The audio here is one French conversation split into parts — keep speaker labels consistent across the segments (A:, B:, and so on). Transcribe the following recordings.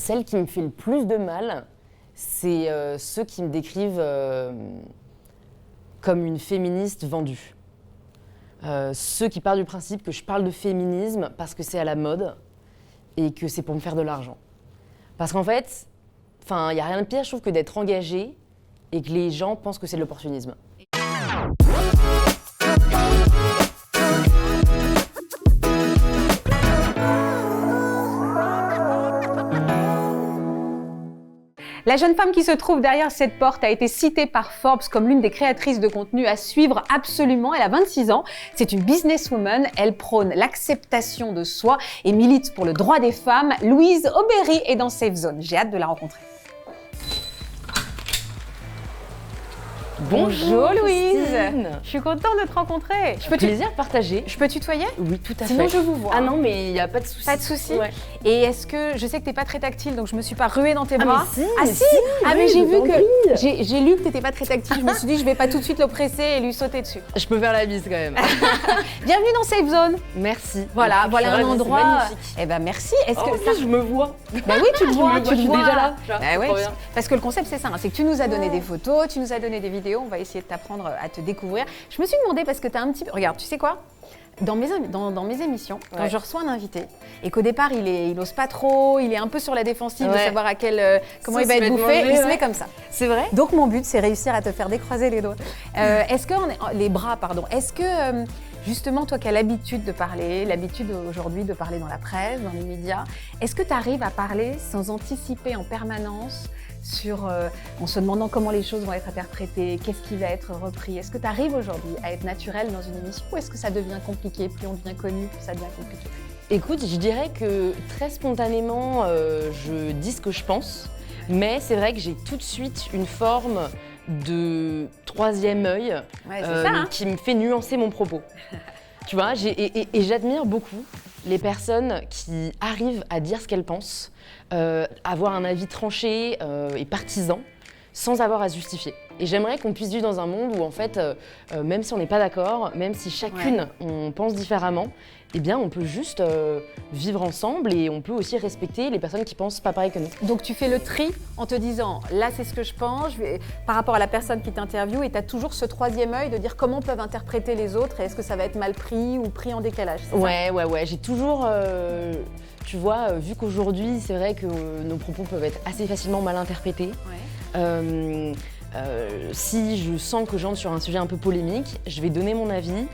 A: Celle qui me fait le plus de mal, c'est ceux qui me décrivent comme une féministe vendue. Ceux qui partent du principe que je parle de féminisme parce que c'est à la mode et que c'est pour me faire de l'argent. Parce qu'en fait, il n'y a rien de pire, je trouve, que d'être engagé et que les gens pensent que c'est de l'opportunisme.
B: La jeune femme qui se trouve derrière cette porte a été citée par Forbes comme l'une des créatrices de contenu à suivre absolument. Elle a 26 ans, c'est une businesswoman, elle prône l'acceptation de soi et milite pour le droit des femmes. Louise Aubéry est dans Safe Zone, j'ai hâte de la rencontrer. Bonjour Louise,
A: Christine.
B: Je suis contente de te rencontrer.
A: Plaisir partagé.
B: Je peux tutoyer?
A: Oui, tout à fait.
B: Sinon je vous vois.
A: Ah non, mais il n'y a pas de souci.
B: Pas de souci.
A: Ouais.
B: Et est-ce que, je sais que t'es pas très tactile, donc je me suis pas ruée dans tes bras.
A: Mais si,
B: Ah mais
A: oui,
B: j'ai
A: je
B: vu
A: t'en
B: que
A: prie.
B: j'ai lu que t'étais pas très tactile. Je me suis dit je vais pas tout de suite l'oppresser et lui sauter dessus.
A: Je peux faire la bise quand même.
B: Bienvenue dans Safe Zone.
A: Merci.
B: Voilà,
A: Je
B: voilà
A: suis
B: un
A: ravie,
B: endroit.
A: c'est magnifique.
B: Eh ben merci. Est-ce
A: Oh,
B: que
A: ça, je me vois.
B: Bah oui, tu le vois,
A: je suis déjà là.
B: Bah ouais,
A: Trop bien.
B: parce que le concept c'est ça, hein, c'est que tu nous as donné des photos, tu nous as donné des vidéos, on va essayer de t'apprendre à te découvrir. Je me suis demandé parce que tu as un petit peu... Regarde, tu sais quoi ? Dans mes émissions, quand je reçois un invité et qu'au départ il ose pas trop, il est un peu sur la défensive de savoir comment il va être bouffé, il se met comme ça.
A: C'est vrai ?
B: Donc mon but c'est réussir à te faire décroiser les doigts. Les bras, pardon. Est-ce que justement toi qui as l'habitude de parler, l'habitude aujourd'hui de parler dans la presse, dans les médias, est-ce que tu arrives à parler sans anticiper en permanence en se demandant comment les choses vont être interprétées, qu'est-ce qui va être repris? Est-ce que tu arrives aujourd'hui à être naturel dans une émission ou est-ce que ça devient compliqué? Plus on devient connu, plus ça devient compliqué.
A: Écoute, je dirais que très spontanément, je dis ce que je pense, mais c'est vrai que j'ai tout de suite une forme de troisième œil qui me fait nuancer mon propos. Tu vois, et j'admire beaucoup les personnes qui arrivent à dire ce qu'elles pensent, avoir un avis tranché et partisan, sans avoir à se justifier. Et j'aimerais qu'on puisse vivre dans un monde où, en fait, même si on n'est pas d'accord, même si chacune on pense différemment, eh bien, on peut juste vivre ensemble et on peut aussi respecter les personnes qui pensent pas pareil que nous.
B: Donc tu fais le tri en te disant, là c'est ce que je pense, par rapport à la personne qui t'interviewe, et tu as toujours ce troisième œil de dire comment peuvent interpréter les autres et est-ce que ça va être mal pris ou pris en décalage, c'est
A: Ouais, j'ai toujours... tu vois, vu qu'aujourd'hui, c'est vrai que nos propos peuvent être assez facilement mal interprétés, si je sens que j'entre sur un sujet un peu polémique, je vais donner mon avis,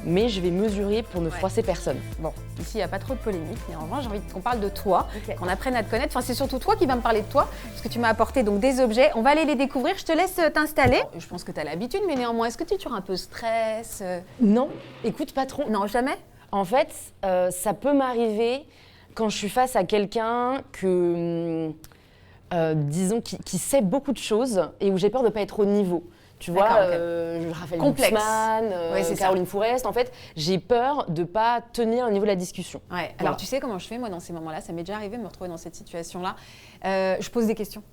A: mais je vais mesurer pour ne froisser personne.
B: Bon, ici, il n'y a pas trop de polémique, mais en revanche, j'ai envie qu'on parle de toi, qu'on apprenne à te connaître. Enfin, c'est surtout toi qui vas me parler de toi, parce que tu m'as apporté donc des objets. On va aller les découvrir. Je te laisse t'installer. Je pense que tu as l'habitude, mais néanmoins, est-ce que tu es toujours un peu stress
A: Non, écoute, pas trop.
B: Non, jamais.
A: En fait, ça peut m'arriver quand je suis face à quelqu'un que, disons, qui sait beaucoup de choses et où j'ai peur de ne pas être au niveau. Tu vois, Raphaël Glucksmann, Caroline Fourest, en fait, j'ai peur de ne pas tenir au niveau de la discussion.
B: Ouais. Alors,
A: Voilà.
B: tu sais comment je fais, moi, dans ces moments-là, ça m'est déjà arrivé de me retrouver dans cette situation-là. Je pose des questions.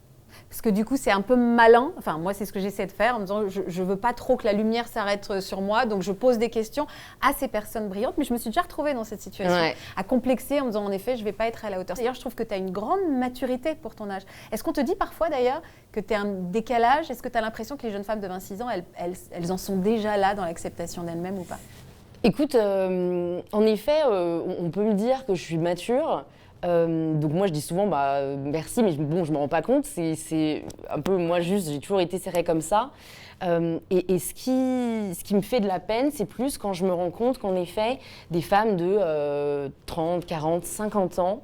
B: Parce que du coup, c'est un peu malin. Enfin, moi, c'est ce que j'essaie de faire en me disant je veux pas trop que la lumière s'arrête sur moi, donc je pose des questions à ces personnes brillantes. Mais je me suis déjà retrouvée dans cette situation, à complexer en me disant en effet, je vais pas être à la hauteur. D'ailleurs, je trouve que tu as une grande maturité pour ton âge. Est-ce qu'on te dit parfois d'ailleurs que tu as un décalage? Est-ce que tu as l'impression que les jeunes femmes de 26 ans, elles en sont déjà là dans l'acceptation d'elles-mêmes ou pas?
A: Écoute, en effet, on peut me dire que je suis mature. Donc moi je dis souvent merci, mais bon, je me rends pas compte, c'est un peu moi juste, j'ai toujours été serrée comme ça. Et ce qui me fait de la peine, c'est plus quand je me rends compte qu'en effet, des femmes de 30, 40, 50 ans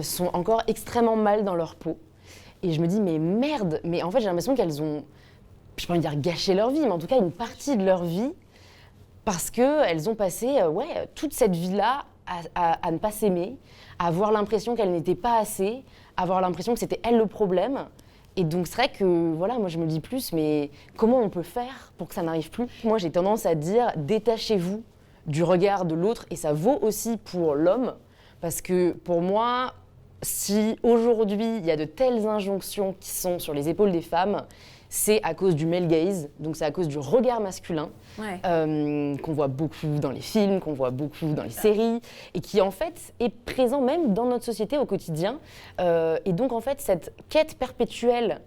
A: sont encore extrêmement mal dans leur peau. Et je me dis mais merde, mais en fait j'ai l'impression qu'elles ont, je peux pas dire gâché leur vie, mais en tout cas une partie de leur vie, parce qu'elles ont passé toute cette vie-là à ne pas s'aimer, à avoir l'impression qu'elle n'était pas assez, à avoir l'impression que c'était elle le problème. Et donc c'est vrai que voilà, moi je me dis plus, mais comment on peut faire pour que ça n'arrive plus? Moi j'ai tendance à dire détachez-vous du regard de l'autre, et ça vaut aussi pour l'homme, parce que pour moi, si aujourd'hui il y a de telles injonctions qui sont sur les épaules des femmes, c'est à cause du male gaze, donc c'est à cause du regard masculin qu'on voit beaucoup dans les films, qu'on voit beaucoup dans les séries, et qui en fait est présent même dans notre société au quotidien. Et donc en fait cette quête perpétuelle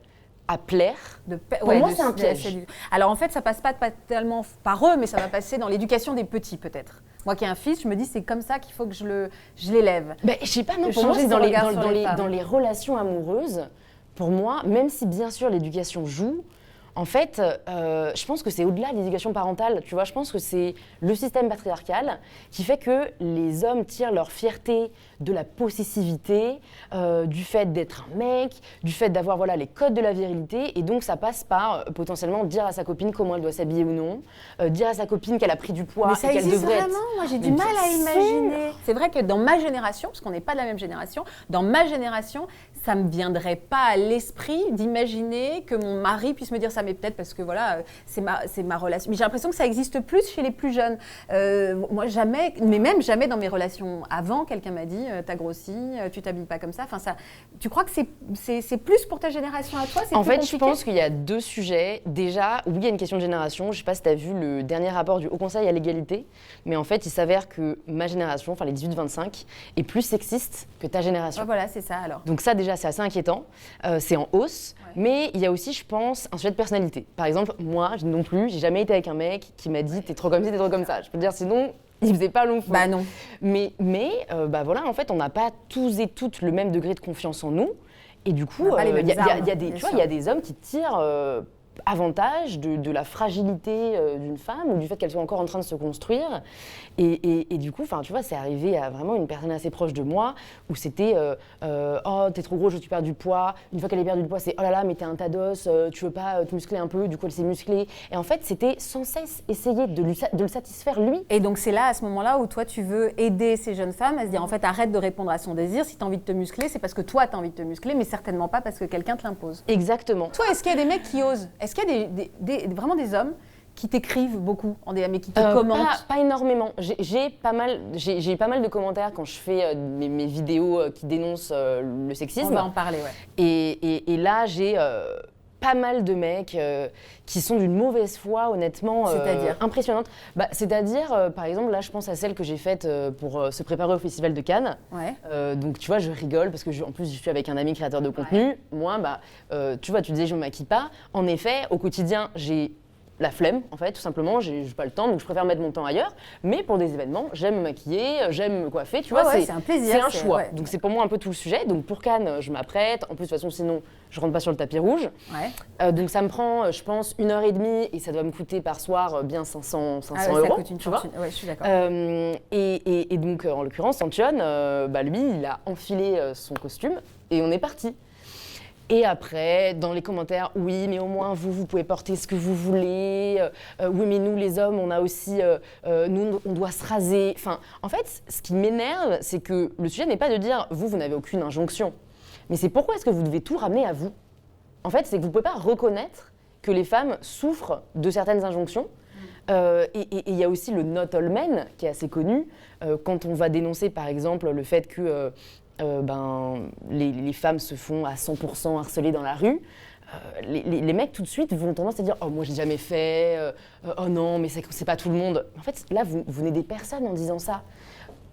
A: à plaire, pour moi c'est un piège.
B: Alors en fait ça passe pas tellement par eux, mais ça va passer dans l'éducation des petits peut-être. Moi qui ai un fils, je me dis c'est comme ça qu'il faut que je l'élève.
A: Je sais pas, non, pour moi c'est dans les relations amoureuses. Pour moi, même si bien sûr l'éducation joue, en fait, je pense que c'est au-delà de l'éducation parentale, tu vois, je pense que c'est le système patriarcal qui fait que les hommes tirent leur fierté de la possessivité, du fait d'être un mec, du fait d'avoir voilà, les codes de la virilité, et donc ça passe par potentiellement dire à sa copine comment elle doit s'habiller ou non, dire à sa copine qu'elle a pris du poids et qu'elle devrait être...
B: Moi j'ai du mal à imaginer. C'est vrai que dans ma génération, parce qu'on n'est pas de la même génération, dans ma génération, ça me viendrait pas à l'esprit d'imaginer que mon mari puisse me dire ça, mais peut-être parce que voilà, c'est ma relation. Mais j'ai l'impression que ça existe plus chez les plus jeunes. Moi jamais, mais même jamais dans mes relations avant, quelqu'un m'a dit t'as grossi, tu t'habilles pas comme ça. Enfin ça, tu crois que c'est plus pour ta génération à toi?
A: En fait, je pense qu'il y a deux sujets. Déjà, oui, il y a une question de génération. Je sais pas si tu as vu le dernier rapport du Haut Conseil à l'égalité, mais en fait, il s'avère que ma génération, enfin les 18-25, est plus sexiste que ta génération.
B: Oh, voilà, c'est ça alors.
A: Donc ça déjà c'est assez inquiétant, c'est en hausse, mais il y a aussi je pense un sujet de personnalité. Par exemple moi non plus, j'ai jamais été avec un mec qui m'a dit t'es trop comme ci, t'es trop comme ça. Je peux te dire sinon il faisait pas long feu.
B: Bah non.
A: Mais voilà en fait on n'a pas tous et toutes le même degré de confiance en nous et du coup il y a des hommes qui tirent avantage de la fragilité d'une femme ou du fait qu'elle soit encore en train de se construire et du coup tu vois c'est arrivé à vraiment une personne assez proche de moi où c'était oh t'es trop gros, je veux que tu perds du poids. Une fois qu'elle a perdu du poids c'est oh là là mais t'es un tas d'os, tu veux pas te muscler un peu, du coup elle s'est musclée et en fait c'était sans cesse essayer de le satisfaire lui.
B: Et donc c'est là à ce moment-là où toi tu veux aider ces jeunes femmes à se dire en fait arrête de répondre à son désir, si t'as envie de te muscler c'est parce que toi t'as envie de te muscler mais certainement pas parce que quelqu'un te l'impose.
A: Exactement.
B: Toi est-ce qu'il y a des mecs qui osent? Est-ce qu'il y a vraiment des hommes qui t'écrivent beaucoup en DM et qui te commentent?
A: Pas énormément. J'ai eu pas mal de commentaires quand je fais mes vidéos qui dénoncent le sexisme.
B: On va en parler, ouais.
A: Et là, j'ai pas mal de mecs qui sont d'une mauvaise foi, honnêtement,
B: c'est-à-dire
A: impressionnante. C'est-à-dire, par exemple, là, je pense à celle que j'ai faite pour se préparer au Festival de Cannes.
B: Ouais.
A: Donc, tu vois, je rigole parce que, en plus, je suis avec un ami créateur de contenu. Ouais. Moi, tu vois, tu disais, je me maquille pas. En effet, au quotidien, j'ai la flemme, en fait, tout simplement, j'ai pas le temps, donc je préfère mettre mon temps ailleurs. Mais pour des événements, j'aime me maquiller, j'aime me coiffer, tu vois,
B: c'est un plaisir.
A: C'est un choix. Ouais. Donc c'est pour moi un peu tout le sujet. Donc pour Cannes, je m'apprête. En plus, de toute façon, sinon, je rentre pas sur le tapis rouge.
B: Ouais.
A: Donc ça me prend, je pense, 1h30 et ça doit me coûter par soir bien 500 euros.
B: Ça coûte une fortune. Ouais, je suis d'accord.
A: Et donc, en l'occurrence, Antion, lui, il a enfilé son costume et on est parti. Et après, dans les commentaires, oui, mais au moins vous pouvez porter ce que vous voulez. Oui, mais nous, les hommes, on a aussi, nous, on doit se raser. Enfin, en fait, ce qui m'énerve, c'est que le sujet n'est pas de dire, vous n'avez aucune injonction. Mais c'est pourquoi est-ce que vous devez tout ramener à vous? En fait, c'est que vous ne pouvez pas reconnaître que les femmes souffrent de certaines injonctions. Et il y a aussi le not all men, qui est assez connu. Quand on va dénoncer, par exemple, le fait que les femmes se font à 100% harceler dans la rue, les mecs tout de suite vont tendance à dire « Oh, moi, j'ai jamais fait. Oh non, mais c'est pas tout le monde. » En fait, là, vous n'aidez personne en disant ça.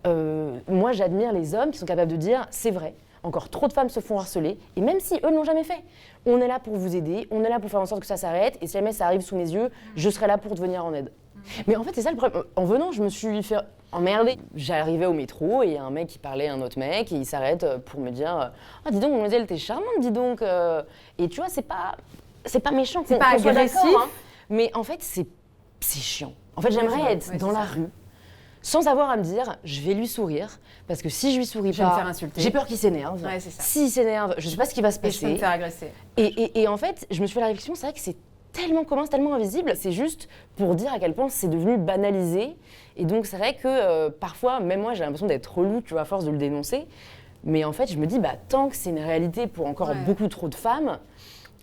A: Moi, j'admire les hommes qui sont capables de dire « C'est vrai, encore trop de femmes se font harceler. » Et même si eux ne l'ont jamais fait, on est là pour vous aider, on est là pour faire en sorte que ça s'arrête. Et si jamais ça arrive sous mes yeux, je serai là pour te venir en aide. Mais en fait, c'est ça le problème. En venant, je me suis fait emmerder. J'arrivais au métro et il y a un mec qui parlait à un autre mec et il s'arrête pour me dire « Ah, dis donc, mademoiselle, t'es charmante, dis donc. » Et tu vois, c'est pas méchant.
B: C'est pas agressif.
A: Hein, mais en fait, c'est chiant. En fait, j'aimerais être dans la rue sans avoir à me dire « Je vais lui sourire. » Parce que si je lui souris
B: pas,
A: me
B: faire insulter.
A: J'ai peur qu'il s'énerve.
B: Ouais, c'est ça.
A: S'il s'énerve, je sais pas ce qui va se passer.
B: Et je peux me faire agresser.
A: Et en fait, je me suis fait la réflexion, c'est vrai que c'est tellement commun, c'est tellement invisible, c'est juste pour dire à quel point c'est devenu banalisé. Et donc c'est vrai que parfois, même moi j'ai l'impression d'être relou, tu vois, à force de le dénoncer. Mais en fait, je me dis, tant que c'est une réalité pour encore beaucoup trop de femmes,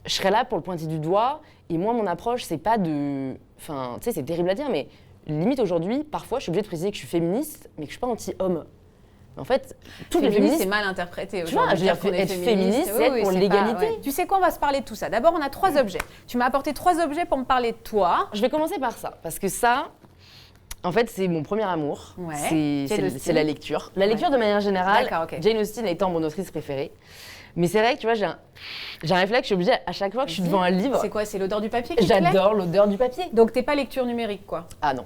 A: je serais là pour le pointer du doigt. Et moi, mon approche, c'est pas de... Enfin, tu sais, c'est terrible à dire, mais limite aujourd'hui, parfois, je suis obligée de préciser que je suis féministe, mais que je suis pas anti-homme. En fait, toutes les
B: féministe,
A: féministes...
B: c'est mal interprété.
A: Tu vois, je veux dire, être féministe, c'est être pour
B: c'est
A: l'égalité.
B: Tu sais quoi, on va se parler de tout ça. D'abord, on a 3 objets. Tu m'as apporté 3 objets pour me parler de toi.
A: Je vais commencer par ça, parce que ça, en fait, c'est mon premier amour.
B: Ouais.
A: C'est la lecture. La lecture de manière générale, Jane Austen étant mon autrice préférée. Mais c'est vrai que tu vois, j'ai un réflexe, je suis obligée à chaque fois que je suis devant un livre.
B: C'est quoi, c'est l'odeur du papier qui te plaît ?
A: J'adore l'odeur du papier.
B: Donc t'es pas lecture numérique, quoi.
A: Ah non.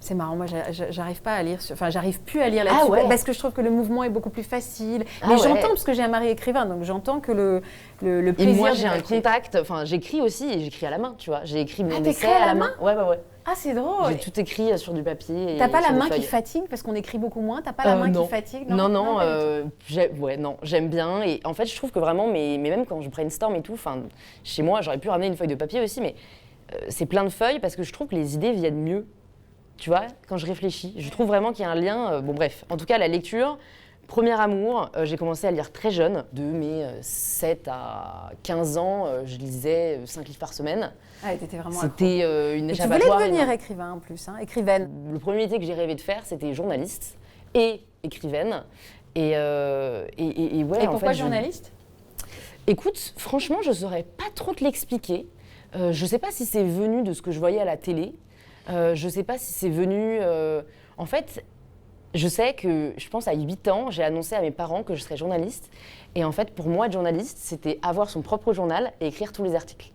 B: C'est marrant, moi j'arrive pas à lire, enfin j'arrive plus à lire là-dessus parce que je trouve que le mouvement est beaucoup plus facile. Mais j'entends parce que j'ai un mari écrivain, donc j'entends que le plaisir.
A: Et moi j'ai un contact, enfin j'écris aussi et j'écris à la main, tu vois. J'ai écrit mon essai à la main. Ouais.
B: Ah c'est drôle.
A: J'ai tout écrit sur du papier.
B: T'as pas la main qui fatigue parce qu'on écrit beaucoup moins. T'as pas la main qui fatigue.
A: Non, j'aime bien et en fait je trouve que vraiment, mais même quand je brainstorm et tout, enfin chez moi j'aurais pu ramener une feuille de papier aussi, mais c'est plein de feuilles parce que je trouve que les idées viennent mieux. Tu vois, quand je réfléchis, je trouve vraiment qu'il y a un lien. Bon bref, en tout cas la lecture, premier amour, j'ai commencé à lire très jeune, de mes 7 à 15 ans, je lisais 5 livres par semaine.
B: Ah, t'étais vraiment
A: C'était une échappatoire.
B: Tu voulais devenir écrivain en plus, écrivaine.
A: Le premier métier que j'ai rêvé de faire, c'était journaliste et écrivaine. Et
B: pourquoi journaliste ?
A: Écoute, franchement, je saurais pas trop te l'expliquer. Je sais pas si c'est venu de ce que je voyais à la télé. Je sais pas si c'est venu... En fait, je sais que, je pense à 8 ans, j'ai annoncé à mes parents que je serais journaliste. Et en fait, pour moi, être journaliste, c'était avoir son propre journal et écrire tous les articles.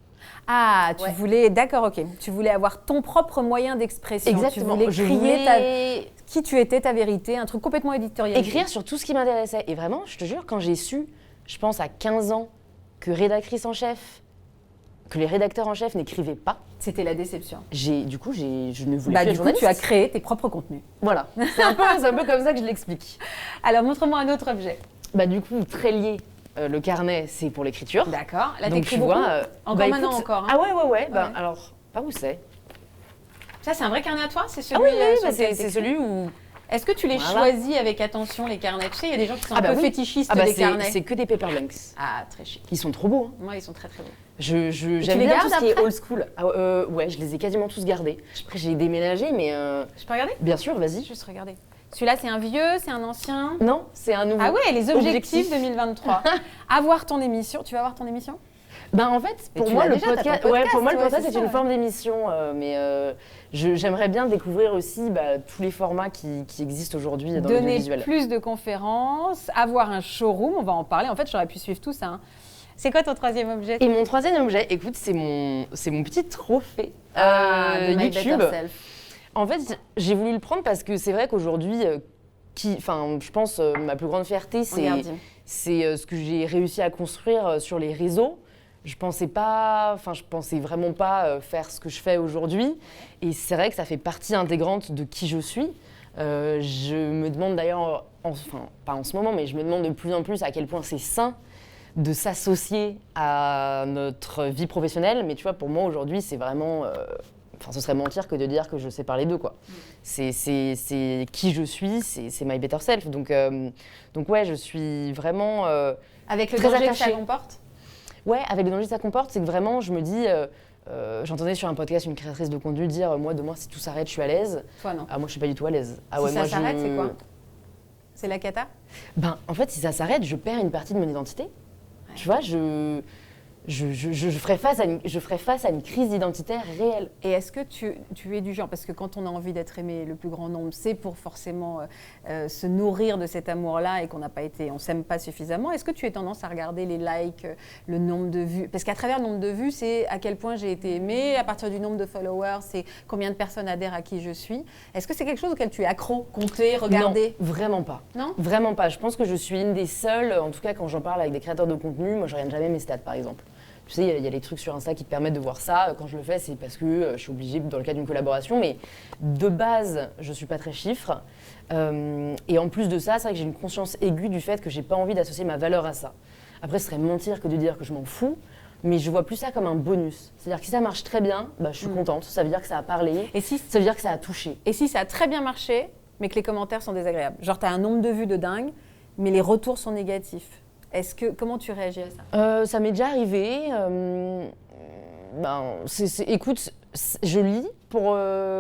B: Ah, tu voulais... D'accord, ok. Tu voulais avoir ton propre moyen d'expression.
A: Exactement.
B: Tu voulais crier qui tu étais, ta vérité, un truc complètement éditorial.
A: Écrire sur tout ce qui m'intéressait. Et vraiment, je te jure, quand j'ai su, je pense à 15 ans, que les rédacteurs en chef n'écrivaient pas.
B: C'était la déception.
A: Je ne voulais plus être journaliste.
B: Tu as créé tes propres contenus.
A: Voilà, c'est un peu comme ça que je l'explique.
B: Alors, montre-moi un autre objet.
A: Du coup, très lié, le carnet, c'est pour l'écriture.
B: D'accord. Là,
A: donc tu vois,
B: encore maintenant, encore.
A: Ah ouais. Alors, pas où c'est.
B: Ça, c'est un vrai carnet à toi ? C'est celui
A: c'est celui où...
B: Est-ce que tu les choisis avec attention, les carnets ? Tu sais, il y a des gens qui sont un peu fétichistes des carnets.
A: C'est que des paperblanks.
B: Ah, très chic.
A: Ils sont trop beaux.
B: Moi, ils sont très, très beaux.
A: J'aime bien tout ce qui est old school. Ouais, je les ai quasiment tous gardés. Après, j'ai déménagé, mais...
B: Je peux regarder ?
A: Bien sûr, vas-y.
B: Juste regarder. Celui-là, c'est un vieux, c'est un ancien ?
A: Non, c'est un nouveau.
B: Ah ouais, les objectifs 2023. Avoir ton émission. Tu vas avoir ton émission ?
A: En fait, pour moi, le podcast, c'est une forme d'émission, mais j'aimerais bien découvrir aussi tous les formats qui existent aujourd'hui dans l'audiovisuel.
B: Donner plus de conférences, avoir un showroom, on va en parler. En fait, j'aurais pu suivre tout ça. C'est quoi ton troisième objet ?
A: Et mon troisième objet, écoute, c'est mon petit trophée
B: de My
A: YouTube.
B: Better Self.
A: En fait, j'ai voulu le prendre parce que c'est vrai qu'aujourd'hui, je pense ma plus grande fierté, c'est ce que j'ai réussi à construire sur les réseaux. Je pensais vraiment pas faire ce que je fais aujourd'hui. Et c'est vrai que ça fait partie intégrante de qui je suis. Je me demande d'ailleurs, pas en ce moment, mais je me demande de plus en plus à quel point c'est sain de s'associer à notre vie professionnelle. Mais tu vois, pour moi aujourd'hui, c'est vraiment... ce serait mentir que de dire que je sais parler d'eux, quoi. C'est qui je suis, c'est My Better Self. Donc ouais, je suis vraiment
B: avec le
A: très
B: danger
A: attachée.
B: Que ça comporte.
A: Ouais, avec le danger que ça comporte, c'est que vraiment, je me dis... j'entendais sur un podcast une créatrice de contenu dire « Moi, demain, si tout s'arrête, je suis à l'aise. »
B: Toi, non.
A: Ah, moi, je suis pas du tout à l'aise.
B: Si ça s'arrête, c'est quoi ? C'est la cata ?
A: En fait, si ça s'arrête, je perds une partie de mon identité. Ouais. Tu vois, je ferais face à une crise identitaire réelle.
B: Et est-ce que tu es du genre, parce que quand on a envie d'être aimé le plus grand nombre, c'est pour forcément se nourrir de cet amour-là et on s'aime pas suffisamment. Est-ce que tu as tendance à regarder les likes, le nombre de vues ? Parce qu'à travers le nombre de vues, c'est à quel point j'ai été aimée, à partir du nombre de followers, c'est combien de personnes adhèrent à qui je suis. Est-ce que c'est quelque chose auquel tu es accro, compter, regarder ?
A: Non, vraiment pas.
B: Non ?
A: Vraiment pas. Je pense que je suis une des seules, en tout cas quand j'en parle avec des créateurs de contenu, moi je regarde jamais mes stats par exemple. Tu sais, il y a les trucs sur Insta qui te permettent de voir ça. Quand je le fais, c'est parce que je suis obligée dans le cadre d'une collaboration. Mais de base, je ne suis pas très chiffre. Et en plus de ça, c'est vrai que j'ai une conscience aiguë du fait que je n'ai pas envie d'associer ma valeur à ça. Après, ce serait mentir que de dire que je m'en fous. Mais je vois plus ça comme un bonus. C'est-à-dire que si ça marche très bien, je suis contente. Ça veut dire que ça a parlé. Et ça veut dire que ça a touché.
B: Et si ça a très bien marché, mais que les commentaires sont désagréables ? Genre, tu as un nombre de vues de dingue, mais les retours sont négatifs. Comment tu réagis à ça ?
A: Ça m'est déjà arrivé. Écoute, je lis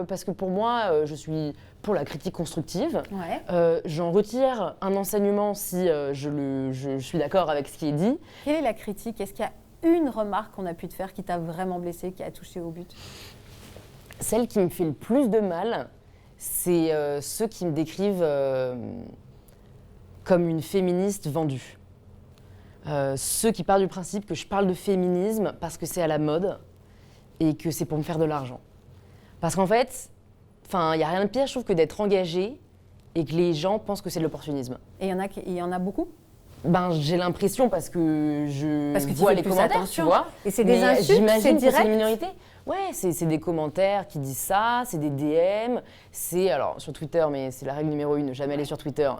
A: parce que pour moi, je suis pour la critique constructive.
B: Ouais.
A: J'en retire un enseignement si je suis d'accord avec ce qui est dit.
B: Quelle est la critique? Est-ce qu'il y a une remarque qu'on a pu te faire qui t'a vraiment blessé, qui a touché au but?
A: Celle qui me fait le plus de mal, c'est ceux qui me décrivent comme une féministe vendue. Ceux qui partent du principe que je parle de féminisme parce que c'est à la mode et que c'est pour me faire de l'argent. Parce qu'en fait, il n'y a rien de pire, je trouve, que d'être engagé et que les gens pensent que c'est de l'opportunisme.
B: Et il y en a beaucoup?
A: J'ai l'impression parce que
B: Parce que tu
A: vois
B: fais
A: les
B: plus
A: commentaires,
B: attention.
A: tu vois.
B: Et c'est des
A: Mais
B: insultes, c'est
A: j'imagine que c'est
B: direct?
A: une minorité. Ouais, c'est des commentaires qui disent ça, c'est des DM, alors sur Twitter, mais c'est la règle numéro 1, ne jamais aller sur Twitter.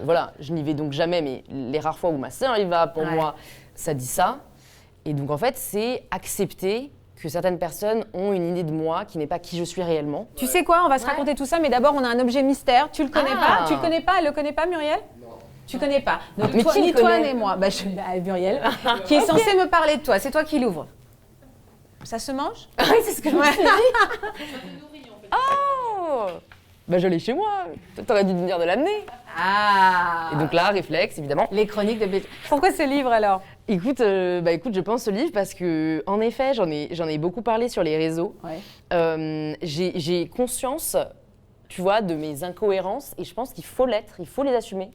A: Voilà, je n'y vais donc jamais, mais les rares fois où ma sœur y va, pour moi, ça dit ça. Et donc en fait, c'est accepter que certaines personnes ont une idée de moi qui n'est pas qui je suis réellement.
B: Tu sais quoi, on va se raconter tout ça, mais d'abord on a un objet mystère. Tu le connais pas? Tu le connais pas? Elle le connaît pas, Muriel? Non. Tu connais pas. Donc
A: mais qui
B: ni
A: le
B: toi
A: connaît?
B: ni moi. Muriel, qui est censée me parler de toi. C'est toi qui l'ouvres. Ça se mange?
A: Oui, c'est ce que je me suis dit. Oh, je l'ai chez moi. T'aurais dû venir de l'amener.
B: Ah.
A: Et donc là, réflexe, évidemment.
B: Les chroniques de Béthune. Pourquoi ce livre alors?
A: Écoute, je pense ce livre parce que, en effet, j'en ai beaucoup parlé sur les réseaux.
B: Ouais.
A: J'ai conscience, tu vois, de mes incohérences et je pense qu'il faut l'être, il faut les assumer.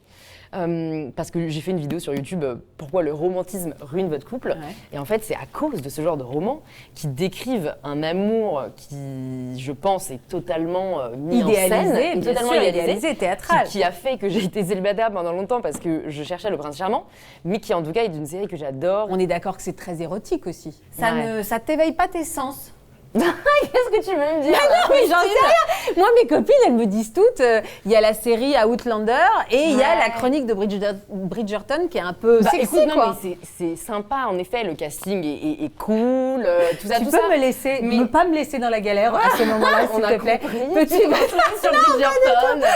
A: Parce que j'ai fait une vidéo sur YouTube, pourquoi le romantisme ruine votre couple.
B: Ouais.
A: Et en fait, c'est à cause de ce genre de romans qui décrivent un amour qui, je pense, est totalement mis en scène.
B: Totalement idéalisé, théâtral.
A: Qui a fait que j'ai été célibataire pendant longtemps parce que je cherchais le prince charmant, mais qui en tout cas est d'une série que j'adore.
B: On est d'accord que c'est très érotique aussi.
A: Ouais.
B: Ça t'éveille pas tes sens?
A: Qu'est-ce que tu veux me dire?
B: Non, mais j'en sais rien. Moi, mes copines, elles me disent toutes, il y a la série Outlander et il y a la chronique de Bridgerton qui est un peu sexy,
A: écoute, non,
B: quoi.
A: mais c'est sympa, en effet, le casting est cool, tout ça,
B: Tu
A: tout
B: peux
A: ça.
B: ne pas me laisser dans la galère à ce moment-là, s'il te plaît.
A: Peux-tu mettre sur Bridgerton?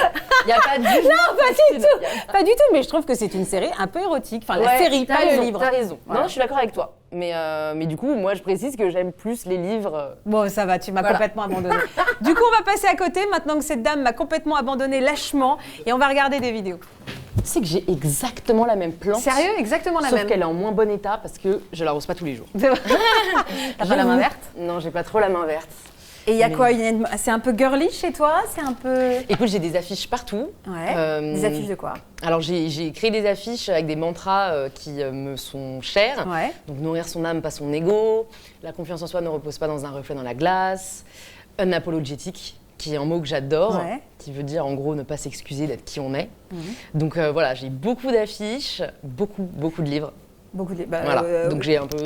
A: Il n'y a pas de jugement.
B: Non, pas du tout. Pas du tout, mais je trouve que c'est une série un peu érotique. Enfin, la série, pas le livre.
A: T'as raison.
B: Voilà.
A: Non, je suis d'accord avec toi. Mais du coup, moi, je précise que j'aime plus les livres.
B: Bon, ça va, tu m'as complètement abandonnée. Du coup, on va passer à côté, maintenant que cette dame m'a complètement abandonnée lâchement, et on va regarder des vidéos.
A: Tu sais que j'ai exactement la même plante.
B: Sérieux? Exactement la même?
A: Sauf qu'elle est en moins bon état parce que je l'arrose pas tous les jours.
B: T'as pas la main verte?
A: Non, j'ai pas trop la main verte.
B: Et il y a quoi? C'est un peu girly chez toi? C'est un peu...
A: Écoute, j'ai des affiches partout.
B: Ouais. Des affiches de quoi?
A: Alors, j'ai créé des affiches avec des mantras qui me sont chers.
B: Ouais.
A: Donc, nourrir son âme, pas son ego. La confiance en soi ne repose pas dans un reflet dans la glace. Unapologétique, qui est un mot que j'adore, qui veut dire en gros ne pas s'excuser d'être qui on est. Donc voilà, j'ai beaucoup d'affiches, beaucoup de livres.
B: Beaucoup de...
A: voilà, donc j'ai un peu,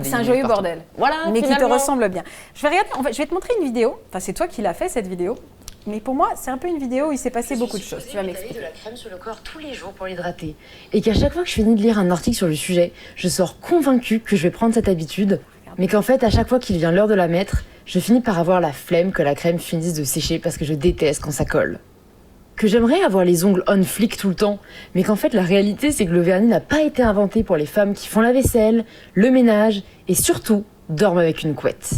B: c'est un joyeux bordel.
A: Voilà,
B: mais qui te ressemble bien. Je vais regarder, en fait, je vais te montrer une vidéo. Enfin, c'est toi qui l'as fait, cette vidéo. Mais pour moi, c'est un peu une vidéo où il s'est passé beaucoup de choses. Tu vas m'expliquer.
A: De la crème sur le corps tous les jours pour l'hydrater. Et qu'à chaque fois que je finis de lire un article sur le sujet, je sors convaincue que je vais prendre cette habitude. Mais qu'en fait, à chaque fois qu'il vient l'heure de la mettre, je finis par avoir la flemme que la crème finisse de sécher parce que je déteste quand ça colle. Que j'aimerais avoir les ongles on flic tout le temps, mais qu'en fait la réalité c'est que le vernis n'a pas été inventé pour les femmes qui font la vaisselle, le ménage et surtout dorment avec une couette.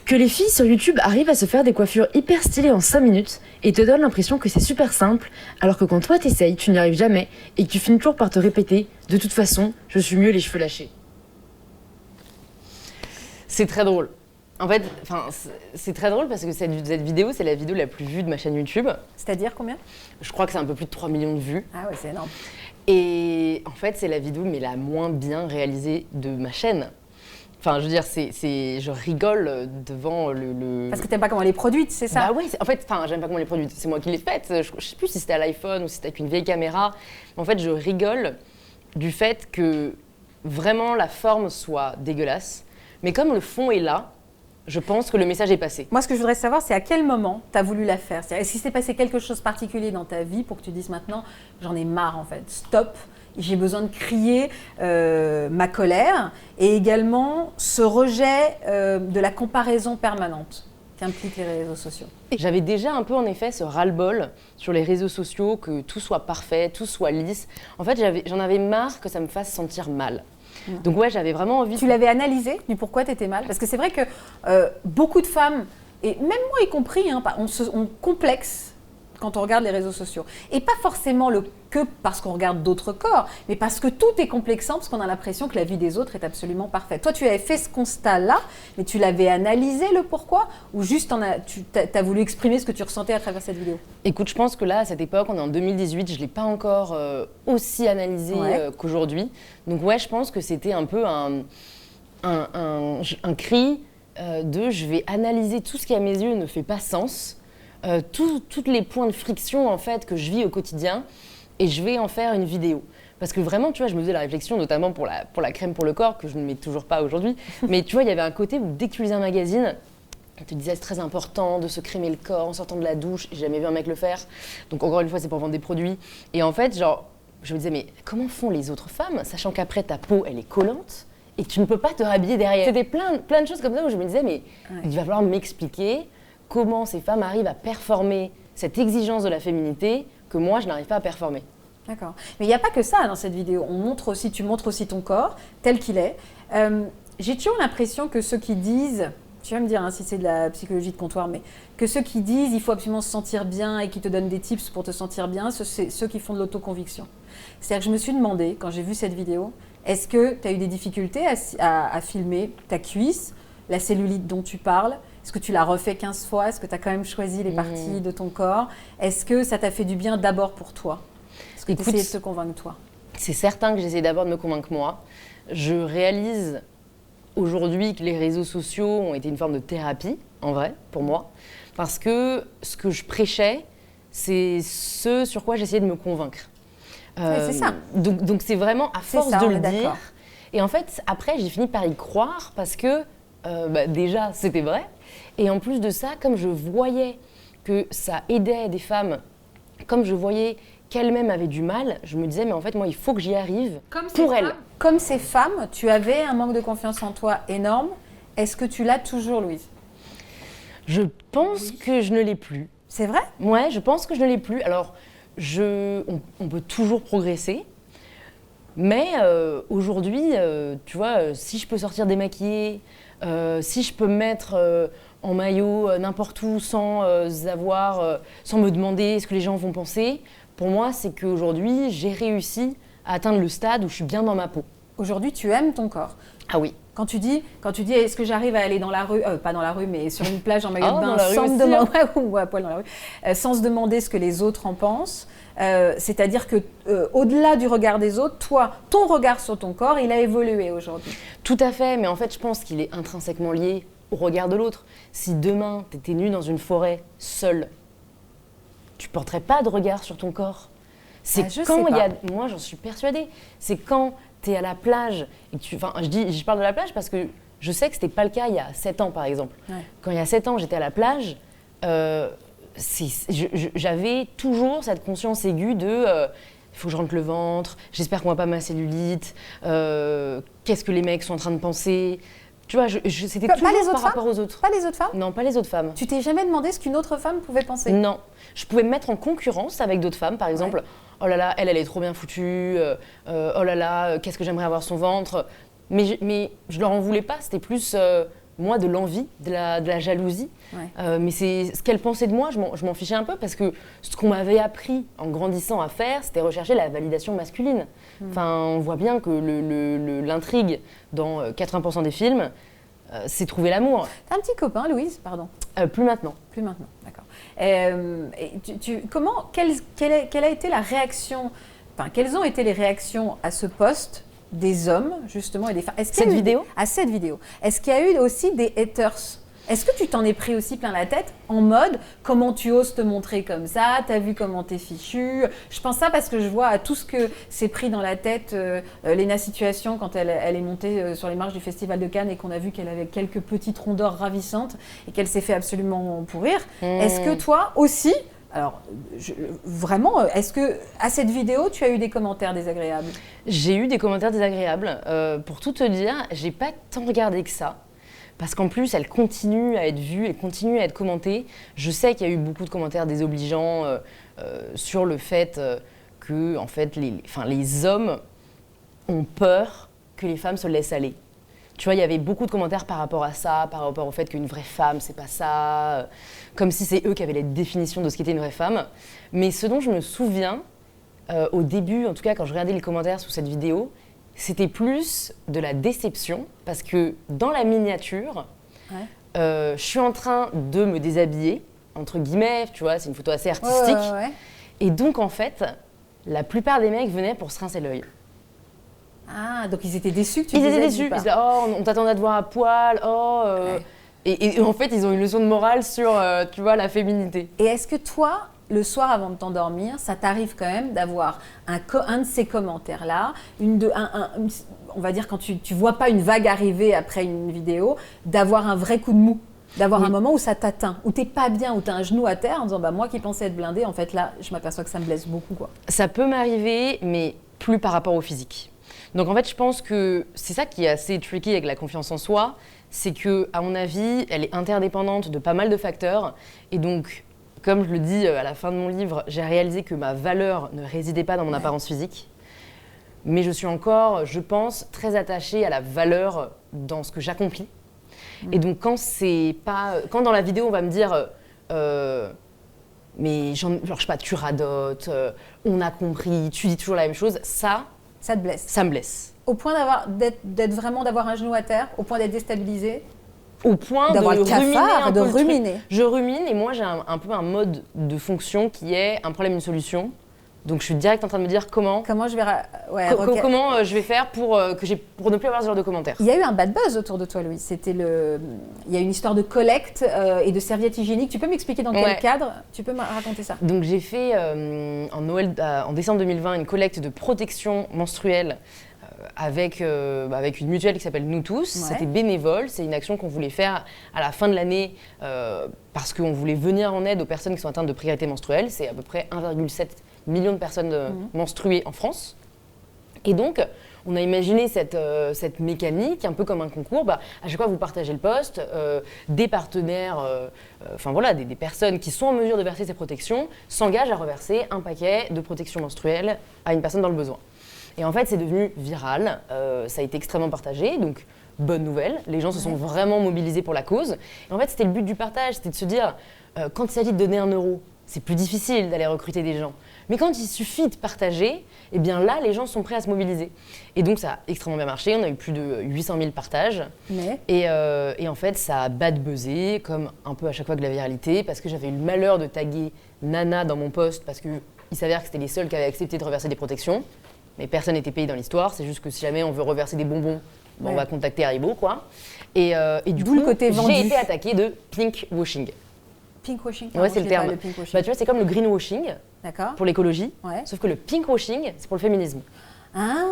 A: Que les filles sur YouTube arrivent à se faire des coiffures hyper stylées en 5 minutes et te donnent l'impression que c'est super simple, alors que quand toi t'essayes, tu n'y arrives jamais et que tu finis toujours par te répéter « de toute façon, je suis mieux les cheveux lâchés ». C'est très drôle. En fait, c'est très drôle parce que cette vidéo, c'est la vidéo la plus vue de ma chaîne YouTube.
B: C'est-à-dire combien?
A: Je crois que c'est un peu plus de 3 millions de vues.
B: Ah ouais, c'est énorme.
A: Et en fait, c'est la vidéo mais la moins bien réalisée de ma chaîne. Enfin, je veux dire, je rigole devant le...
B: Parce que t'aimes pas comment elle est produite, c'est ça?
A: Bah oui, en fait, j'aime pas comment elle est produite. C'est moi qui l'ai faite. Je sais plus si c'était à l'iPhone ou si c'était avec une vieille caméra. En fait, je rigole du fait que vraiment la forme soit dégueulasse. Mais comme le fond est là, je pense que le message est passé.
B: Moi, ce que je voudrais savoir, c'est à quel moment tu as voulu la faire. Est-ce qu'il s'est passé quelque chose de particulier dans ta vie pour que tu dises maintenant, j'en ai marre en fait, stop, j'ai besoin de crier ma colère et également ce rejet de la comparaison permanente qu'impliquent les réseaux sociaux.
A: J'avais déjà un peu en effet ce ras-le-bol sur les réseaux sociaux, que tout soit parfait, tout soit lisse. En fait, j'en avais marre que ça me fasse sentir mal. Donc ouais, j'avais vraiment envie...
B: Tu l'avais analysé du pourquoi tu étais mal? Parce que c'est vrai que beaucoup de femmes et même moi y compris, hein, on complexe quand on regarde les réseaux sociaux. Et pas forcément que parce qu'on regarde d'autres corps, mais parce que tout est complexant, parce qu'on a l'impression que la vie des autres est absolument parfaite. Toi, tu avais fait ce constat-là, mais tu l'avais analysé, le pourquoi, ou juste tu as voulu exprimer ce que tu ressentais à travers cette vidéo?
A: Écoute, je pense que là, à cette époque, on est en 2018, je ne l'ai pas encore aussi analysé qu'aujourd'hui. Donc ouais, je pense que c'était un peu un cri de je vais analyser tout ce qui à mes yeux ne fait pas sens, tous les points de friction en fait que je vis au quotidien, et je vais en faire une vidéo. Parce que vraiment, tu vois, je me faisais la réflexion, notamment pour la crème pour le corps, que je ne mets toujours pas aujourd'hui. Mais tu vois, il y avait un côté où dès que tu lisais un magazine, on te disait c'est très important de se crémer le corps en sortant de la douche. J'ai jamais vu un mec le faire. Donc encore une fois, c'est pour vendre des produits. Et en fait, genre, je me disais, mais comment font les autres femmes, sachant qu'après ta peau, elle est collante et que tu ne peux pas te rhabiller derrière. C'était plein de choses comme ça où je me disais, mais il va falloir m'expliquer comment ces femmes arrivent à performer cette exigence de la féminité que moi, je n'arrive pas à performer.
B: D'accord. Mais il n'y a pas que ça dans cette vidéo. Tu montres aussi ton corps tel qu'il est. J'ai toujours l'impression que ceux qui disent, tu vas me dire hein, si c'est de la psychologie de comptoir, mais que ceux qui disent il faut absolument se sentir bien et qui te donnent des tips pour te sentir bien, c'est ceux qui font de l'autoconviction. C'est-à-dire que je me suis demandé, quand j'ai vu cette vidéo, est-ce que tu as eu des difficultés à filmer ta cuisse, la cellulite dont tu parles? Est-ce que tu l'as refait 15 fois? Est-ce que tu as quand même choisi les parties de ton corps? Est-ce que ça t'a fait du bien d'abord pour toi? Est-ce que tu essayais de te convaincre toi?
A: C'est certain que j'essaie d'abord de me convaincre moi. Je réalise aujourd'hui que les réseaux sociaux ont été une forme de thérapie, en vrai, pour moi. Parce que ce que je prêchais, c'est ce sur quoi j'essayais de me convaincre.
B: C'est ça.
A: Donc c'est vraiment à force
B: ça,
A: de
B: on
A: le
B: est
A: dire.
B: d'accord.
A: Et en fait, après, j'ai fini par y croire parce que déjà, c'était vrai. Et en plus de ça, comme je voyais que ça aidait des femmes, comme je voyais qu'elles-mêmes avaient du mal, je me disais, mais en fait, moi, il faut que j'y arrive pour elles.
B: Comme ces femmes, tu avais un manque de confiance en toi énorme. Est-ce que tu l'as toujours, Louise?
A: Je pense que je ne l'ai plus.
B: C'est vrai?
A: Ouais, je pense que je ne l'ai plus. Alors, on peut toujours progresser. Mais aujourd'hui, tu vois, si je peux sortir démaquillée, si je peux me mettre en maillot n'importe où sans me demander ce que les gens vont penser, pour moi, c'est qu'aujourd'hui, j'ai réussi à atteindre le stade où je suis bien dans ma peau.
B: Aujourd'hui, tu aimes ton corps.
A: Ah oui.
B: Quand tu dis est-ce que j'arrive à aller dans la rue, pas dans la rue, mais sur une plage en maillot de bain,
A: sans
B: me demander, ou à poil dans la rue, sans se demander ce que les autres en pensent, c'est-à-dire que au-delà du regard des autres, toi, ton regard sur ton corps, il a évolué aujourd'hui.
A: Tout à fait, mais en fait, je pense qu'il est intrinsèquement lié au regard de l'autre. Si demain, tu étais nue dans une forêt, seule, tu porterais pas de regard sur ton corps. C'est quand il y a... Moi, j'en suis persuadée. C'est quand tu es à la plage, et je parle de la plage parce que je sais que c'était pas le cas il y a 7 ans, par exemple. Ouais. Quand il y a 7 ans, j'étais à la plage, j'avais toujours cette conscience aiguë de il faut que je rentre le ventre, j'espère qu'on voit pas ma cellulite, qu'est-ce que les mecs sont en train de penser. Tu vois, c'était toujours par rapport aux autres.
B: Pas les autres femmes?
A: Non, pas les autres femmes.
B: Tu t'es jamais demandé ce qu'une autre femme pouvait penser?
A: Non. Je pouvais me mettre en concurrence avec d'autres femmes, par exemple. Ouais. Oh là là, elle est trop bien foutue. Oh là là, qu'est-ce que j'aimerais avoir son ventre. Mais je leur en voulais pas. C'était plus, moi, de l'envie, de la jalousie. Ouais. Mais c'est ce qu'elles pensaient de moi, je m'en fichais un peu parce que ce qu'on m'avait appris en grandissant à faire, c'était rechercher la validation masculine. Enfin, on voit bien que l'intrigue dans 80% des films, c'est trouver l'amour.
B: T'as un petit copain, Louise, pardon?
A: Plus maintenant.
B: Plus maintenant, d'accord. Quelle a été la réaction, quelles ont été les réactions à ce post des hommes, justement, et des femmes?
A: Cette vidéo?
B: À cette vidéo. Est-ce qu'il y a eu aussi des haters? Est-ce que tu t'en es pris aussi plein la tête en mode comment tu oses te montrer comme ça? T'as vu comment t'es fichu? Je pense ça parce que je vois à tout ce que s'est pris dans la tête Léna Situation quand elle est montée sur les marches du Festival de Cannes et qu'on a vu qu'elle avait quelques petites rondeurs ravissantes et qu'elle s'est fait absolument pourrir. Est-ce que toi aussi, alors vraiment, est-ce que à cette vidéo tu as eu des commentaires désagréables?
A: J'ai eu des commentaires désagréables. Pour tout te dire, j'ai pas tant regardé que ça. Parce qu'en plus, elle continue à être vue, elle continue à être commentée. Je sais qu'il y a eu beaucoup de commentaires désobligeants sur le fait que en fait, les hommes ont peur que les femmes se laissent aller. Tu vois, il y avait beaucoup de commentaires par rapport à ça, par rapport au fait qu'une vraie femme, c'est pas ça, comme si c'est eux qui avaient la définition de ce qu'était une vraie femme. Mais ce dont je me souviens, au début, en tout cas quand je regardais les commentaires sous cette vidéo, c'était plus de la déception, parce que dans la miniature, je suis en train de me déshabiller, entre guillemets, tu vois, c'est une photo assez artistique. Et donc, en fait, la plupart des mecs venaient pour se rincer l'œil.
B: Ah, donc ils étaient déçus que tu
A: Ils étaient
B: déshabilles
A: déçus.
B: pas.
A: Ils disaient, oh, on t'attendait à te voir à poil, Et en fait, ils ont une leçon de morale sur, tu vois, la féminité.
B: Et est-ce que toi, le soir avant de t'endormir, ça t'arrive quand même d'avoir un de ces commentaires-là, on va dire quand tu vois pas une vague arriver après une vidéo, d'avoir un vrai coup de mou, d'avoir un moment où ça t'atteint, où t'es pas bien, où t'as un genou à terre en disant moi qui pensais être blindée, en fait là, je m'aperçois que ça me blesse beaucoup, quoi.
A: Ça peut m'arriver, mais plus par rapport au physique. Donc en fait, je pense que c'est ça qui est assez tricky avec la confiance en soi, c'est que, à mon avis, elle est interdépendante de pas mal de facteurs, et donc comme je le dis à la fin de mon livre, j'ai réalisé que ma valeur ne résidait pas dans mon apparence physique, mais je suis encore, je pense, très attachée à la valeur dans ce que j'accomplis. Et donc quand dans la vidéo on va me dire mais genre, je sais pas, tu radotes, on a compris, tu dis toujours la même chose, ça
B: te blesse.
A: Ça me blesse.
B: Au point d'avoir un genou à terre, au point d'être déstabilisé.
A: Au point
B: d'avoir
A: de
B: le cafard,
A: ruminer
B: de ruminer.
A: Je rumine et moi j'ai un peu un mode de fonction qui est un problème, une solution. Donc je suis direct en train de me dire comment
B: je vais
A: comment je vais faire pour ne plus avoir ce genre de commentaires.
B: Il y a eu un bad buzz autour de toi, Louise. Il y a une histoire de collecte et de serviettes hygiéniques. Tu peux m'expliquer dans quel cadre? Tu peux me raconter ça?
A: Donc j'ai fait en décembre 2020 une collecte de protection menstruelle avec une mutuelle qui s'appelle Nous Tous. C'était bénévole, c'est une action qu'on voulait faire à la fin de l'année parce qu'on voulait venir en aide aux personnes qui sont atteintes de précarité menstruelle. C'est à peu près 1,7 million de personnes menstruées en France. Et donc, on a imaginé cette mécanique, un peu comme un concours. À chaque fois, vous partagez le poste, des partenaires, des personnes qui sont en mesure de verser ces protections s'engagent à reverser un paquet de protections menstruelles à une personne dans le besoin. Et en fait, c'est devenu viral, ça a été extrêmement partagé, donc bonne nouvelle, les gens se sont vraiment mobilisés pour la cause. Et en fait, c'était le but du partage, c'était de se dire, quand il s'agit de donner 1 euro, c'est plus difficile d'aller recruter des gens. Mais quand il suffit de partager, eh bien là, les gens sont prêts à se mobiliser. Et donc, ça a extrêmement bien marché. On a eu plus de 800 000 partages. Et en fait, ça a bad buzzé, comme un peu à chaque fois de la viralité, parce que j'avais eu le malheur de taguer Nana dans mon post, parce qu'il s'avère que c'était les seuls qui avaient accepté de reverser des protections. Mais personne n'était payé dans l'histoire. C'est juste que si jamais on veut reverser des bonbons, on va contacter Haribo, quoi. Et du coup, j'ai été attaquée de pink washing.
B: Pink washing,
A: ouais, c'est le terme. Tu vois, c'est comme le greenwashing pour l'écologie, sauf que le pink washing, c'est pour le féminisme.
B: Ah,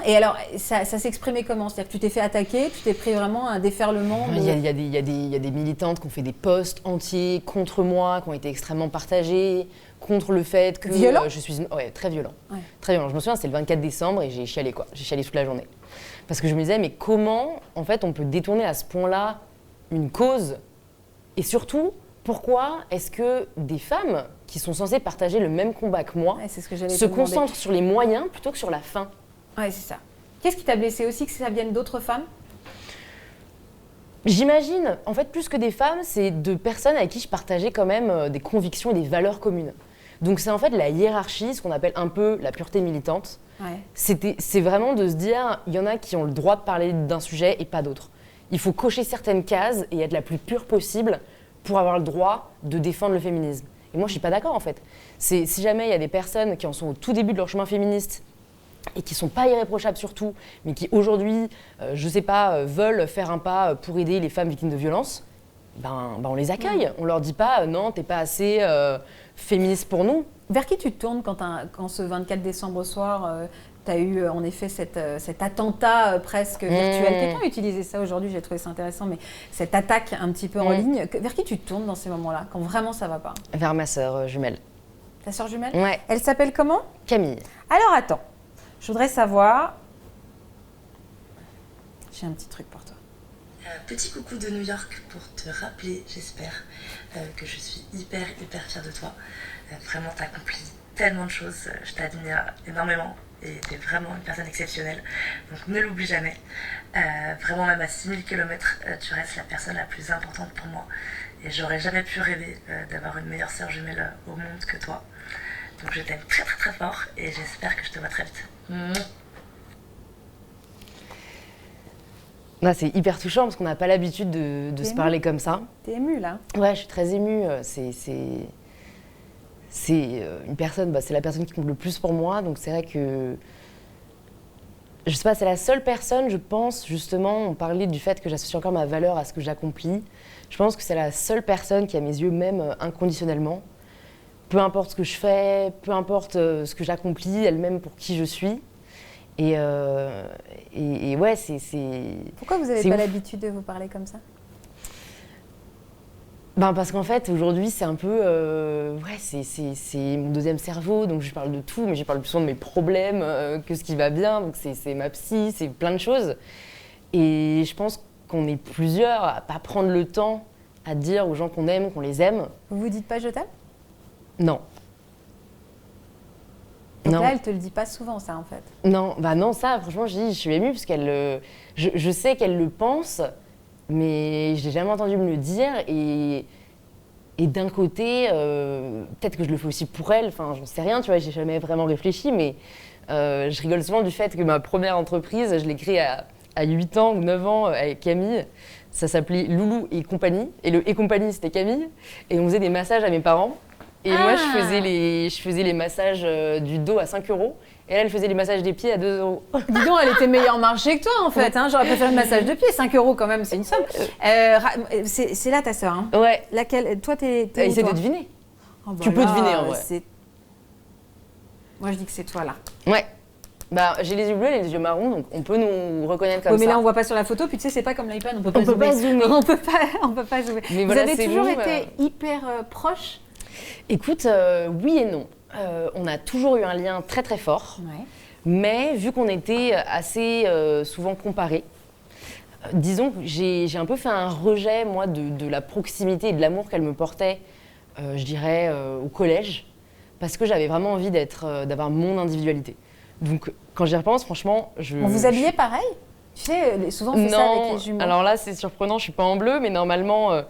B: et alors, ça s'exprimait comment? C'est-à-dire que tu t'es fait attaquer, tu t'es pris vraiment un déferlement
A: Il y a des militantes qui ont fait des posts entiers contre moi, qui ont été extrêmement partagés, contre le fait que je suis... Ouais, très violent. Très violent. Je me souviens, c'était le 24 décembre et j'ai chialé, quoi. J'ai chialé toute la journée. Parce que je me disais, mais comment, en fait, on peut détourner à ce point-là une cause? Et surtout, pourquoi est-ce que des femmes qui sont censées partager le même combat que moi se concentrent sur les moyens plutôt que sur la fin?
B: Ouais, c'est ça. Qu'est-ce qui t'a blessé aussi, que ça vienne d'autres femmes?
A: J'imagine, en fait, plus que des femmes, c'est de personnes avec qui je partageais quand même des convictions et des valeurs communes. Donc c'est en fait la hiérarchie, ce qu'on appelle un peu la pureté militante. C'est vraiment de se dire, il y en a qui ont le droit de parler d'un sujet et pas d'autres. Il faut cocher certaines cases et être la plus pure possible pour avoir le droit de défendre le féminisme. Et moi, je ne suis pas d'accord, en fait. Si jamais il y a des personnes qui en sont au tout début de leur chemin féministe et qui ne sont pas irréprochables surtout, mais qui aujourd'hui, je ne sais pas, veulent faire un pas pour aider les femmes victimes de violences, on les accueille. On ne leur dit pas « non, tu n'es pas assez féministe pour nous ».
B: Vers qui tu te tournes quand ce 24 décembre au soir, tu as eu en effet cet attentat presque virtuel? Quelqu'un a utilisé ça aujourd'hui, j'ai trouvé ça intéressant, mais cette attaque un petit peu en ligne, vers qui tu te tournes dans ces moments-là, quand vraiment ça ne va pas?
A: Vers ma sœur jumelle.
B: Ta sœur jumelle?
A: Ouais.
B: Elle s'appelle comment?
A: Camille.
B: Alors attends, je voudrais savoir... J'ai un petit truc pour toi.
C: Petit coucou de New York pour te rappeler, j'espère, que je suis hyper fière de toi. Vraiment, t'as accompli tellement de choses, je t'admire énormément. et t'es vraiment une personne exceptionnelle. Donc ne l'oublie jamais. Vraiment, même à 6000 km, tu restes la personne la plus importante pour moi. Et j'aurais jamais pu rêver d'avoir une meilleure sœur jumelle au monde que toi. Donc je t'aime très très très fort et j'espère que je te vois très vite.
A: Là, c'est hyper touchant parce qu'on n'a pas l'habitude de se parler comme ça.
B: T'es émue là?
A: Ouais, je suis très émue. C'est une personne, c'est la personne qui compte le plus pour moi. Donc c'est vrai que, je sais pas, c'est la seule personne, je pense, justement, on parlait du fait que j'associe encore ma valeur à ce que j'accomplis. Je pense que c'est la seule personne qui, à mes yeux, m'aime inconditionnellement. Peu importe ce que je fais, peu importe ce que j'accomplis, elle m'aime pour qui je suis. Et ouais, c'est...
B: Pourquoi vous n'avez pas l'habitude de vous parler comme ça?
A: Parce qu'en fait, aujourd'hui, c'est un peu... ouais, c'est mon deuxième cerveau, donc je parle de tout, mais je parle plus souvent de mes problèmes que ce qui va bien. Donc c'est ma psy, c'est plein de choses. Et je pense qu'on est plusieurs à pas prendre le temps à dire aux gens qu'on aime, qu'on les aime.
B: Vous vous dites pas je t'aime?
A: Non.
B: Donc
A: non.
B: là, elle te le dit pas souvent, ça, en fait.
A: Non, non, ça, franchement, je suis émue parce qu'elle... je sais qu'elle le pense, mais je l'ai jamais entendu me le dire. Et d'un côté, peut-être que je le fais aussi pour elle, enfin, j'en sais rien, tu vois, j'ai jamais vraiment réfléchi, mais je rigole souvent du fait que ma première entreprise, je l'ai créée à 8 ans ou 9 ans avec Camille. Ça s'appelait Loulou et compagnie. Et le et compagnie, c'était Camille. Et on faisait des massages à mes parents. Et moi, je faisais les massages du dos à 5 €. Et elle faisait les massages des pieds à 2 €.
B: Dis donc, elle était meilleure marché que toi, en fait. Hein. J'aurais préféré le massage de pieds. 5 € quand même, c'est une somme. C'est là ta sœur. Hein.
A: Ouais.
B: Laquelle? Toi, t'es
A: Essaie
B: où, toi?
A: de deviner.
B: Oh, bah
A: tu peux
B: là,
A: deviner, en vrai.
B: Moi, je dis que c'est toi, là.
A: Ouais. J'ai les yeux bleus et les yeux marrons, donc on peut nous reconnaître comme ça.
B: Mais là, on voit pas sur la photo. Puis tu sais, c'est pas comme l'iPad, on peut
A: On peut pas zoomer.
B: On peut pas zoomer.
A: Mais
B: vous
A: voilà,
B: avez
A: c'est
B: toujours
A: nous,
B: été hyper proches?
A: Écoute, oui et non. On a toujours eu un lien très très fort.
B: Ouais.
A: Mais vu qu'on était assez souvent comparés, disons que j'ai un peu fait un rejet, moi, de la proximité et de l'amour qu'elle me portait, je dirais, au collège, parce que j'avais vraiment envie d'avoir mon individualité. Donc, quand j'y repense, franchement,
B: On vous habillait pareil? Tu sais, souvent on fait ça avec les jumeaux.
A: Alors là, c'est surprenant, je suis pas en bleu, mais normalement,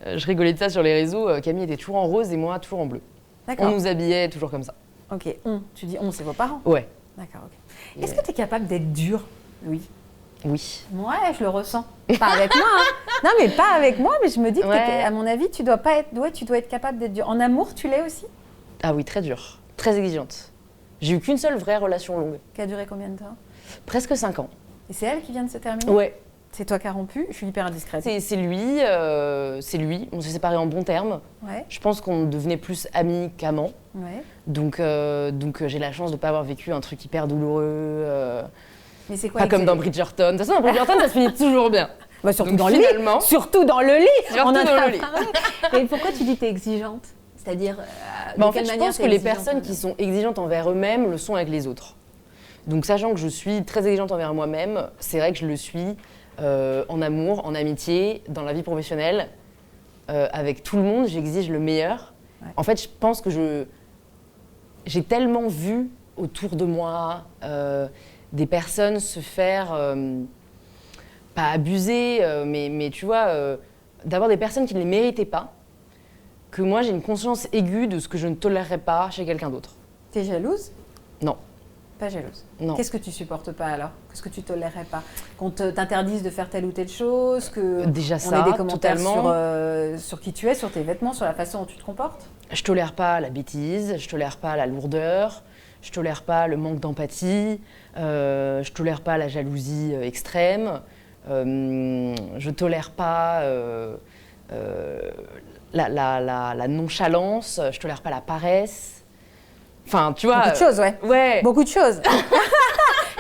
A: je rigolais de ça sur les réseaux, Camille était toujours en rose et moi, toujours en bleu.
B: D'accord.
A: On nous habillait toujours comme ça.
B: Ok, tu dis on, c'est vos parents?
A: Ouais.
B: D'accord, ok. Est-ce que tu es capable d'être dur, Louise?
A: Oui.
B: Ouais, je le ressens. Pas avec moi, hein. Non, mais pas avec moi, mais je me dis que, à mon avis, tu dois être capable d'être dur. En amour, tu l'es aussi?
A: Ah oui, très dur, très exigeante. J'ai eu qu'une seule vraie relation longue.
B: Qui a duré combien de temps?
A: Presque 5 ans.
B: Et c'est elle qui vient de se terminer?
A: Ouais.
B: C'est toi qui as rompu? Je suis hyper indiscrète.
A: C'est lui. On s'est séparés en bons termes.
B: Ouais.
A: Je pense qu'on devenait plus amis qu'amants.
B: Ouais.
A: Donc j'ai la chance de ne pas avoir vécu un truc hyper douloureux.
B: Mais c'est quoi?
A: Pas comme dans Bridgerton. De toute façon, dans Bridgerton, ça se finit toujours bien.
B: Surtout
A: Donc,
B: dans le lit. Surtout dans le lit.
A: Surtout dans le lit.
B: Et pourquoi tu dis que tu es exigeante? C'est-à-dire,
A: en fait, je pense que les personnes qui sont exigeantes envers eux-mêmes le sont avec les autres. Donc, sachant que je suis très exigeante envers moi-même, c'est vrai que je le suis en amour, en amitié, dans la vie professionnelle. Avec tout le monde, j'exige le meilleur. Ouais. En fait, je pense que j'ai tellement vu autour de moi des personnes se faire, pas abuser, mais tu vois, d'avoir des personnes qui ne les méritaient pas, que moi j'ai une conscience aiguë de ce que je ne tolérerais pas chez quelqu'un d'autre.
B: T'es jalouse?
A: Non.
B: Pas jalouse?
A: Non.
B: Qu'est-ce que tu supportes pas alors? Qu'est-ce que tu tolérerais pas? Qu'on t'interdise de faire telle ou telle chose? Que
A: déjà ça,
B: on ait des commentaires
A: totalement.
B: Sur qui tu es, sur tes vêtements, sur la façon dont tu te comportes?
A: Je tolère pas la bêtise, je tolère pas la lourdeur, je tolère pas le manque d'empathie, je tolère pas la jalousie extrême, je tolère pas la nonchalance, je tolère pas la paresse. Enfin, tu vois.
B: Beaucoup de choses, ouais.
A: Ouais.
B: Beaucoup de choses.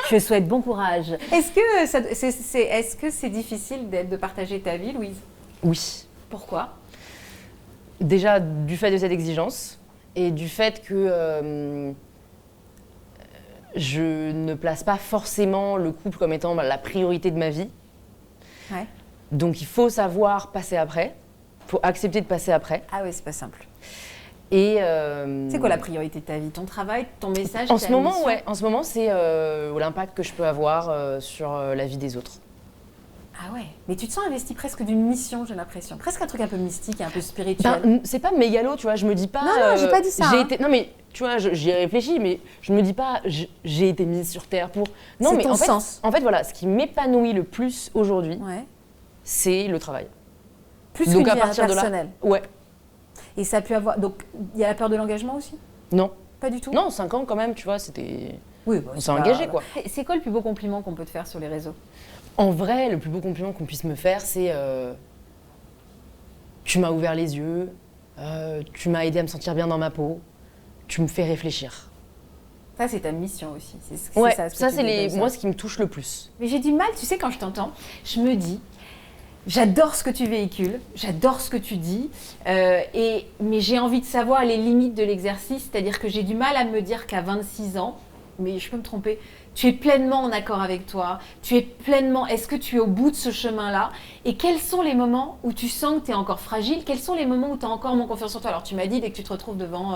B: Je souhaite bon courage. Est-ce que c'est difficile de partager ta vie, Louise?
A: Oui.
B: Pourquoi?
A: Déjà, du fait de cette exigence et du fait que je ne place pas forcément le couple comme étant la priorité de ma vie.
B: Ouais.
A: Donc, il faut savoir passer après. Il faut accepter de passer après.
B: Ah oui, c'est pas simple.
A: Et
B: C'est quoi la priorité de ta vie? Ton travail, ton message,
A: en
B: ta
A: ce moment,
B: mission?
A: ouais, en ce moment, c'est l'impact que je peux avoir sur la vie des autres.
B: Ah ouais, mais tu te sens investi presque d'une mission, j'ai l'impression. Presque un truc un peu mystique, un peu spirituel.
A: Ben, c'est pas mégalo, tu vois, je me dis pas...
B: Non, j'ai pas dit ça,
A: J'ai
B: hein.
A: été, non mais, tu vois, j'y ai réfléchi, mais je me dis pas, j'ai été mise sur Terre pour... Non,
B: C'est
A: mais
B: ton sens.
A: en fait, voilà, ce qui m'épanouit le plus aujourd'hui,
B: Ouais.
A: c'est le travail.
B: Plus
A: Donc
B: qu'une
A: à
B: vie
A: partir de là,
B: personnelle.
A: ouais,
B: Et ça a pu avoir... Donc, il y a la peur de l'engagement aussi?
A: non.
B: Pas du tout?
A: Non, 5 ans quand même, tu vois, c'était...
B: Oui, bah,
A: On
B: c'est
A: s'est
B: pas-
A: engagé, quoi.
B: C'est quoi le plus beau compliment qu'on peut te faire sur les réseaux?
A: En vrai, le plus beau compliment qu'on puisse me faire, c'est tu m'as ouvert les yeux, tu m'as aidé à me sentir bien dans ma peau, tu me fais réfléchir.
B: Ça, c'est ta mission aussi.
A: Ouais,
B: ça, ce que
A: ça
B: tu
A: c'est
B: dis comme ça.
A: moi ce qui me touche le plus.
B: Mais j'ai du mal, tu sais, quand je t'entends, je me dis, j'adore ce que tu véhicules, j'adore ce que tu dis, mais j'ai envie de savoir les limites de l'exercice, c'est-à-dire que j'ai du mal à me dire qu'à 26 ans, mais je peux me tromper, tu es pleinement en accord avec toi, est-ce que tu es au bout de ce chemin-là? Et quels sont les moments où tu sens que tu es encore fragile? Quels sont les moments où tu as encore moins confiance en toi? Alors tu m'as dit, dès que tu te retrouves devant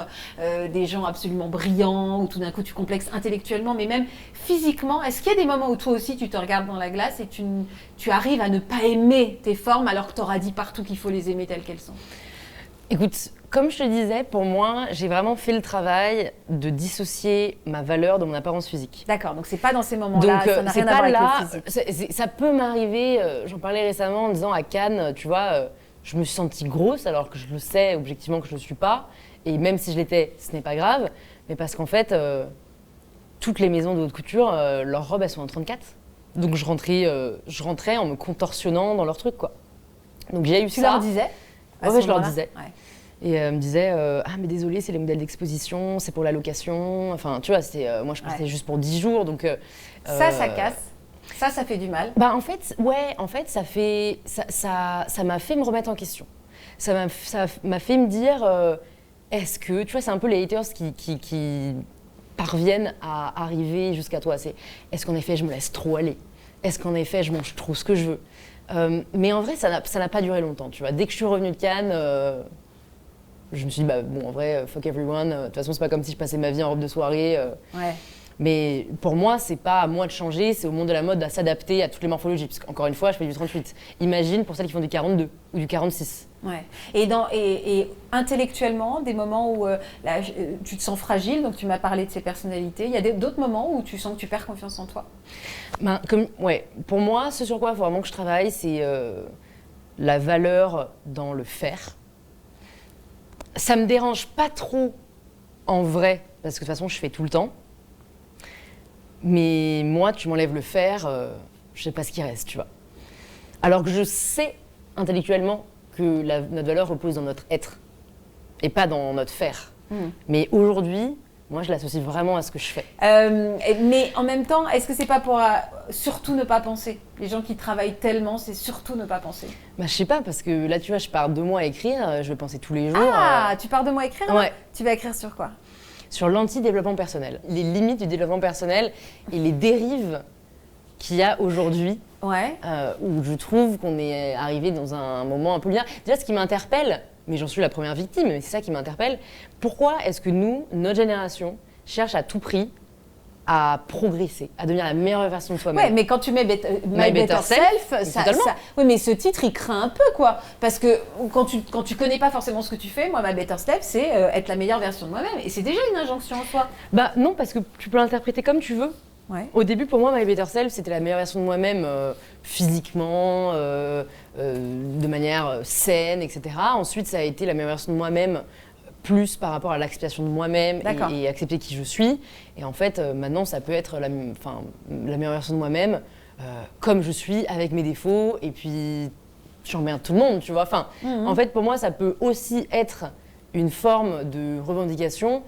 B: des gens absolument brillants, où tout d'un coup tu complexes intellectuellement, mais même physiquement, est-ce qu'il y a des moments où toi aussi tu te regardes dans la glace et tu arrives à ne pas aimer tes formes alors que tu auras dit partout qu'il faut les aimer telles qu'elles sont?
A: Écoute, comme je te disais, pour moi, j'ai vraiment fait le travail de dissocier ma valeur de mon apparence physique.
B: D'accord, donc c'est pas dans ces moments-là,
A: Donc
B: ça n'a
A: c'est
B: rien à voir
A: pas
B: avec
A: là,
B: le physique.
A: ça peut m'arriver, j'en parlais récemment en disant à Cannes, tu vois, je me suis sentie grosse alors que je le sais objectivement que je ne le suis pas. Et même si je l'étais, ce n'est pas grave, mais parce qu'en fait, toutes les maisons de haute couture, leurs robes, elles sont en 34. Donc je rentrais en me contorsionnant dans leur truc, quoi. Donc j'ai eu
B: Tu
A: ça.
B: leur disais? à
A: Ouais,
B: ce
A: je leur
B: moment-là?
A: disais.
B: Ouais.
A: Et elle me disait ah mais désolé, c'est les modèles d'exposition, c'est pour la location. Enfin tu vois, moi je partais
B: Ouais.
A: juste pour 10 jours donc
B: Ça casse. Ça fait du mal.
A: bah en fait ça m'a fait me remettre en question. Ça m'a fait me dire est-ce que tu vois, c'est un peu les haters qui parviennent à arriver jusqu'à toi, c'est est-ce qu'en effet je me laisse trop aller? Est-ce qu'en effet je mange trop ce que je veux? Mais en vrai ça n'a pas duré longtemps, tu vois. Dès que je suis revenue de Cannes, je me suis dit, bah bon, en vrai, fuck everyone. De toute façon, c'est pas comme si je passais ma vie en robe de soirée.
B: Ouais.
A: Mais pour moi, c'est pas à moi de changer, c'est au monde de la mode à s'adapter à toutes les morphologies. Parce qu'encore une fois, je fais du 38. Imagine pour celles qui font du 42 ou du 46.
B: Ouais. Et intellectuellement, des moments où tu te sens fragile, donc tu m'as parlé de ces personnalités, il y a d'autres moments où tu sens que tu perds confiance en toi?
A: Ben, pour moi, ce sur quoi il faut vraiment que je travaille, c'est la valeur dans le faire. Ça me dérange pas trop en vrai, parce que de toute façon, je fais tout le temps. Mais moi, tu m'enlèves le faire, je sais pas ce qui reste, tu vois. Alors que je sais intellectuellement que notre valeur repose dans notre être et pas dans notre faire. Mais aujourd'hui, moi, je l'associe vraiment à ce que je fais.
B: Mais en même temps, est-ce que c'est pas pour surtout ne pas penser? Les gens qui travaillent tellement, c'est surtout ne pas penser.
A: Bah, je sais pas, parce que là, tu vois, je pars 2 mois à écrire, je vais penser tous les jours.
B: Ah, tu pars de moi écrire là?
A: Ouais.
B: Tu vas écrire sur quoi?
A: Sur l'anti-développement personnel, les limites du développement personnel et les dérives qu'il y a aujourd'hui,
B: Ouais.
A: où je trouve qu'on est arrivé dans un moment un peu bizarre. Déjà, ce qui m'interpelle, mais j'en suis la première victime, mais c'est ça qui m'interpelle, pourquoi est-ce que nous, notre génération, cherche à tout prix à progresser, à devenir la meilleure version de soi-même?
B: Ouais, mais quand tu mets My Better Self,
A: totalement.
B: oui, mais ce titre, il craint un peu, quoi. Parce que quand tu connais pas forcément ce que tu fais, moi, My Better Self, c'est être la meilleure version de moi-même. Et c'est déjà une injonction en soi.
A: Bah non, parce que tu peux l'interpréter comme tu veux.
B: Ouais.
A: Au début, pour moi, My Better Self, c'était la meilleure version de moi-même, physiquement, de manière saine, etc. Ensuite, ça a été la meilleure version de moi-même, plus par rapport à l'acceptation de moi-même et accepter qui je suis. Et en fait, maintenant, ça peut être la meilleure version de moi-même, comme je suis, avec mes défauts, et puis j'emmerde tout le monde, tu vois. Enfin, en fait, pour moi, ça peut aussi être une forme de revendication.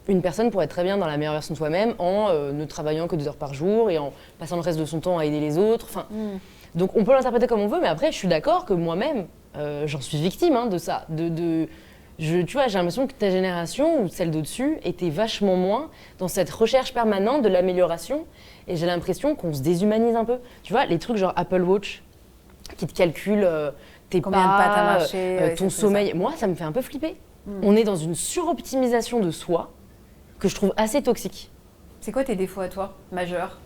A: Une personne pourrait être très bien dans la meilleure version de soi-même en ne travaillant que 2 heures par jour et en passant le reste de son temps à aider les autres. Enfin, donc on peut l'interpréter comme on veut, mais après je suis d'accord que moi-même, j'en suis victime de ça. Tu vois, j'ai l'impression que ta génération ou celle d'au-dessus était vachement moins dans cette recherche permanente de l'amélioration, et j'ai l'impression qu'on se déshumanise un peu. Tu vois, les trucs genre Apple Watch qui te calculent tes
B: Combien de pas t'as marché,
A: ton
B: c'est
A: sommeil.
B: ça.
A: Moi, ça me fait un peu flipper. On est dans une suroptimisation de soi que je trouve assez toxique.
B: C'est quoi tes défauts à toi, majeurs?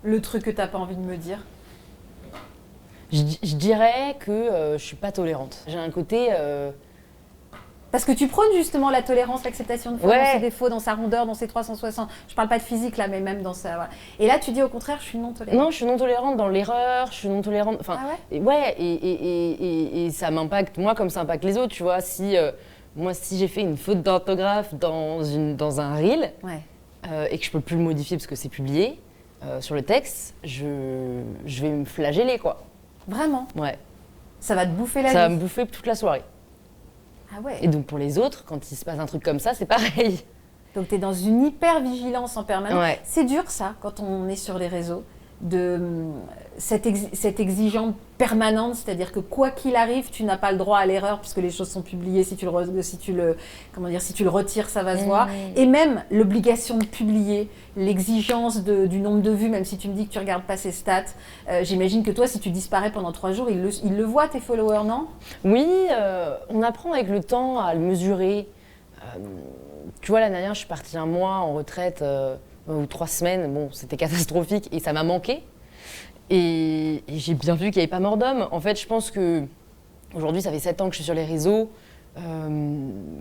B: Le truc que t'as pas envie de me dire?
A: Je dirais que je suis pas tolérante. J'ai un côté...
B: Parce que tu prônes justement la tolérance, l'acceptation de soi, dans
A: Ouais.
B: ses défauts, dans sa rondeur, dans ses 360. Je parle pas de physique là, mais même dans sa... Voilà. Et là, tu dis au contraire, je suis non tolérante.
A: Non, je suis non tolérante dans l'erreur, je suis non tolérante... Enfin,
B: Ah ouais?
A: et ça m'impacte, moi, comme ça impacte les autres, tu vois. Moi, si j'ai fait une faute d'orthographe dans un reel,
B: Ouais.
A: et que je peux plus le modifier parce que c'est publié sur le texte, je vais me flageller, quoi.
B: Vraiment?
A: Ouais.
B: Ça va te bouffer la
A: Ça va
B: vie?
A: me bouffer toute la soirée.
B: Ah ouais.
A: Et donc pour les autres, quand il se passe un truc comme ça, c'est pareil.
B: Donc tu es dans une hyper-vigilance en permanence.
A: Ouais.
B: C'est dur ça, quand on est sur les réseaux, de cette exigence permanente, c'est-à-dire que quoi qu'il arrive, tu n'as pas le droit à l'erreur puisque les choses sont publiées. Si tu le retires, ça va se voir. Et même l'obligation de publier, l'exigence du nombre de vues, même si tu me dis que tu regardes pas ces stats. J'imagine que toi, si tu disparais pendant 3 jours, ils le voient tes followers, non?
A: Oui, on apprend avec le temps à le mesurer. Tu vois, l'année dernière, je suis partie un mois en retraite, ou 3 semaines. Bon, c'était catastrophique et ça m'a manqué. Et j'ai bien vu qu'il n'y avait pas mort d'homme. En fait, je pense que aujourd'hui, ça fait 7 ans que je suis sur les réseaux.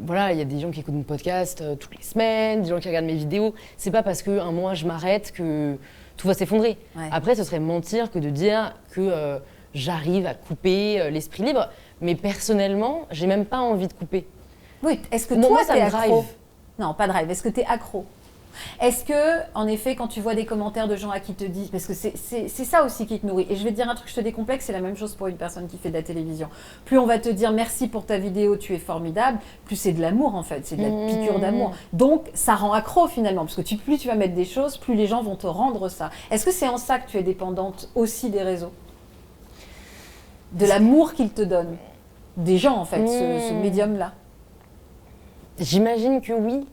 A: Voilà, il y a des gens qui écoutent mon podcast toutes les semaines, des gens qui regardent mes vidéos. C'est pas parce qu'un mois je m'arrête que tout va s'effondrer.
B: Ouais.
A: Après, ce serait mentir que de dire que j'arrive à couper l'esprit libre. Mais personnellement, j'ai même pas envie de couper.
B: Oui, est-ce que
A: Moi,
B: toi,
A: ça
B: t'es
A: me
B: accro?
A: drive.
B: Non, pas drive. Est-ce que t'es accro? Est-ce que, en effet, quand tu vois des commentaires de gens à qui te disent, parce que c'est ça aussi qui te nourrit, et je vais te dire un truc, je te décomplexe, c'est la même chose pour une personne qui fait de la télévision. Plus on va te dire merci pour ta vidéo, tu es formidable, plus c'est de l'amour en fait, c'est de la piqûre d'amour. Donc ça rend accro finalement, parce que plus tu vas mettre des choses, plus les gens vont te rendre ça. Est-ce que c'est en ça que tu es dépendante aussi des réseaux? De l'amour qu'ils te donnent? Des gens en fait, ce médium-là?
A: J'imagine que oui.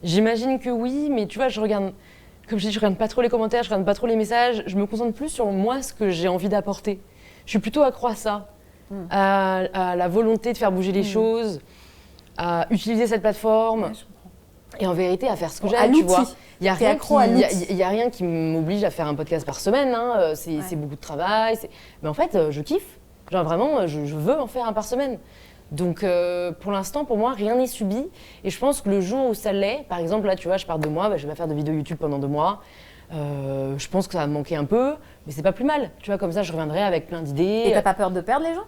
A: J'imagine que oui, mais tu vois, comme je dis, je regarde pas trop les commentaires, je regarde pas trop les messages, je me concentre plus sur moi, ce que j'ai envie d'apporter. Je suis plutôt accro à ça, à la volonté de faire bouger les choses, à utiliser cette plateforme,
B: Ouais, je comprends.
A: et en vérité à faire ce que
B: À
A: j'aime, tu
B: l'outil.
A: vois. Il y a
B: T'es accro à l'outil.
A: y a rien qui m'oblige à faire un podcast par semaine, hein. C'est beaucoup de travail, mais en fait, je kiffe. Genre vraiment, je veux en faire un par semaine. Donc pour l'instant, pour moi, rien n'est subi. Et je pense que le jour où ça l'est, par exemple, là, tu vois, je pars 2 mois, je vais pas faire de vidéos YouTube pendant 2 mois. Je pense que ça va me manquer un peu, mais c'est pas plus mal. Tu vois, comme ça, je reviendrai avec plein d'idées.
B: Et t'as pas peur de perdre les gens?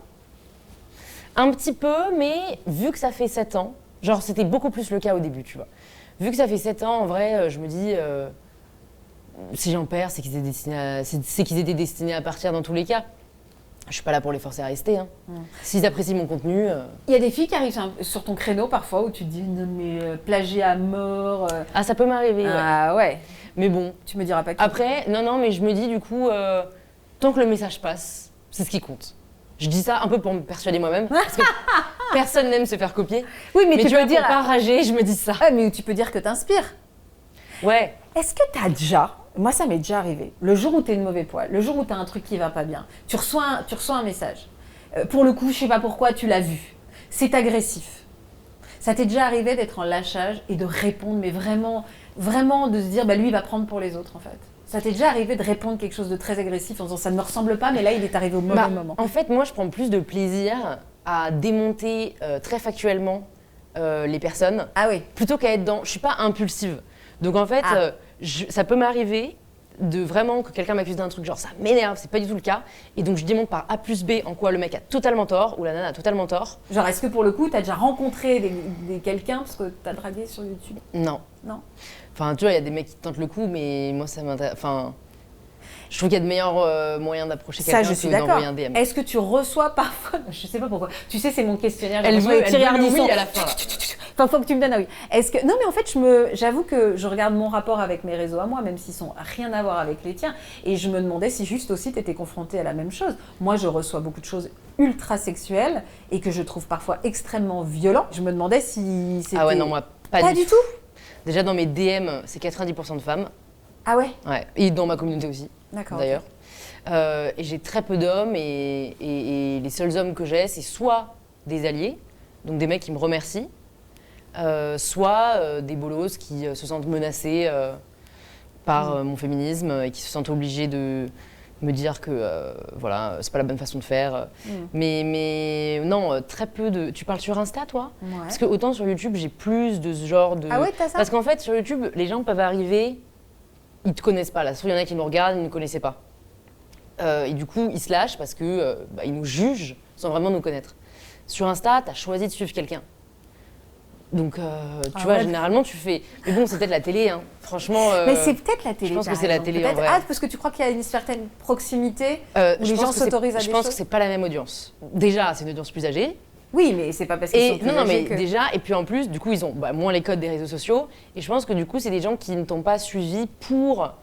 A: Un petit peu, mais vu que ça fait 7 ans, genre c'était beaucoup plus le cas au début, tu vois. Vu que ça fait 7 ans, en vrai, je me dis, si j'en perds, c'est qu'ils étaient destinés à partir dans tous les cas. Je suis pas là pour les forcer à rester. Hein. S'ils apprécient mon contenu...
B: Il y a des filles qui arrivent sur ton créneau parfois où tu te dis non mais plagiat à mort.
A: Ah, ça peut m'arriver, ouais.
B: Ah ouais.
A: Mais bon,
B: Tu me diras pas qui.
A: après, non, mais je me dis du coup, tant que le message passe, c'est ce qui compte. Je dis ça un peu pour me persuader moi-même, parce que personne n'aime se faire copier.
B: Oui, mais
A: Mais
B: tu
A: tu
B: peux
A: vois,
B: dire.
A: pour pas rager, je me dis ça.
B: Ah, mais tu peux dire que t'inspires.
A: Ouais.
B: Est-ce que t'as déjà, moi ça m'est déjà arrivé, le jour où t'es de mauvais poil, le jour où t'as un truc qui va pas bien, tu reçois un message. Pour le coup, je sais pas pourquoi, tu l'as vu. C'est agressif. Ça t'est déjà arrivé d'être en lâchage et de répondre, mais vraiment, vraiment de se dire, bah lui il va prendre pour les autres en fait. Ça t'est déjà arrivé de répondre quelque chose de très agressif en disant ça ne me ressemble pas, mais là il est arrivé au mauvais moment.
A: En fait, moi, je prends plus de plaisir à démonter très factuellement les personnes,
B: Ah oui.
A: plutôt qu'à être dans... Je suis pas impulsive. Donc en fait, ça peut m'arriver de vraiment que quelqu'un m'accuse d'un truc, genre ça m'énerve, c'est pas du tout le cas. Et donc je démonte par A plus B en quoi le mec a totalement tort, ou la nana a totalement tort.
B: Genre est-ce que pour le coup t'as déjà rencontré quelqu'un parce que t'as dragué sur YouTube?
A: Non.
B: Non.
A: Enfin, tu vois, il y a des mecs qui tentent le coup, mais moi, ça m'intéresse... Enfin, je trouve qu'il y a de meilleurs moyens d'approcher
B: Ça,
A: quelqu'un
B: je suis
A: que
B: d'accord.
A: d'envoyer un DM.
B: Est-ce que tu reçois parfois, je sais pas pourquoi, tu sais, c'est mon questionnaire.
A: Elle
B: j'ai
A: veut
B: l'impression de Thierry
A: le oui
B: Ardisson.
A: à la fin. Là.
B: Enfin, faut que tu me donnes un oui. Est-ce que non, mais en fait, j'avoue que je regarde mon rapport avec mes réseaux à moi, même s'ils sont rien à voir avec les tiens, et je me demandais si juste aussi tu étais confrontée à la même chose. Moi, je reçois beaucoup de choses ultra sexuelles et que je trouve parfois extrêmement violentes. Je me demandais si c'était.
A: Ah ouais, non, moi, pas
B: du tout.
A: Déjà, dans mes DM, c'est 90% de femmes.
B: Ah ouais.
A: Ouais. Et dans ma communauté aussi,
B: D'accord.
A: d'ailleurs. Et j'ai très peu d'hommes, et les seuls hommes que j'ai, c'est soit des alliés, donc des mecs qui me remercient, soit des bolos qui se sentent menacés par mon féminisme et qui se sentent obligés de me dire que voilà, c'est pas la bonne façon de faire. Mais non, très peu de... Tu parles sur Insta, toi ?
B: Ouais.
A: Parce que autant sur YouTube, j'ai plus de ce genre de...
B: Ah ouais, t'as ça ?
A: Parce qu'en fait, sur YouTube, les gens peuvent arriver, ils te connaissent pas. Là, il y en a qui nous regardent, ils ne nous connaissaient pas. Et du coup, ils se lâchent parce que ils nous jugent sans vraiment nous connaître. Sur Insta, t'as choisi de suivre quelqu'un. Donc, tu vois, généralement, tu fais... Mais bon, c'est peut-être la télé, hein. Franchement...
B: Mais c'est peut-être la télé.
A: Je pense que c'est la télé, en vrai.
B: Ah, parce que tu crois qu'il y a une certaine proximité où les gens s'autorisent à des choses.
A: Je pense que c'est pas la même audience. Déjà, c'est une audience plus âgée.
B: Oui, mais c'est pas parce qu'ils sont plus âgés que...
A: déjà, et puis en plus, du coup, ils ont moins les codes des réseaux sociaux. Et je pense que du coup, c'est des gens qui ne t'ont pas suivi pour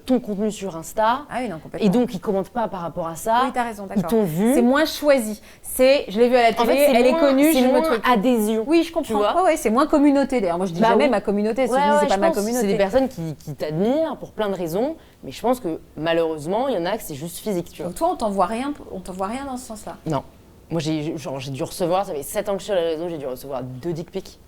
A: ton contenu sur Insta.
B: Ah oui, non, complètement.
A: Et donc, ils commentent pas par rapport à ça.
B: Oui, t'as raison, d'accord.
A: Ils t'ont vu.
B: C'est moins choisi. Je l'ai vu à la télé,
A: En fait,
B: elle est connue,
A: c'est
B: je me
A: moins
B: truc.
A: adhésion.
B: Oui, je comprends. Ouais, c'est moins communauté d'ailleurs. Moi, je dis jamais ma communauté, c'est pas ma communauté.
A: C'est des personnes qui t'admirent pour plein de raisons, mais je pense que malheureusement, il y en a que c'est juste physique, tu vois.
B: Donc toi, on t'envoie rien dans ce sens-là.
A: Non. Moi, j'ai dû recevoir, ça fait 7 ans que je suis sur les réseaux, j'ai dû recevoir 2 dick pics.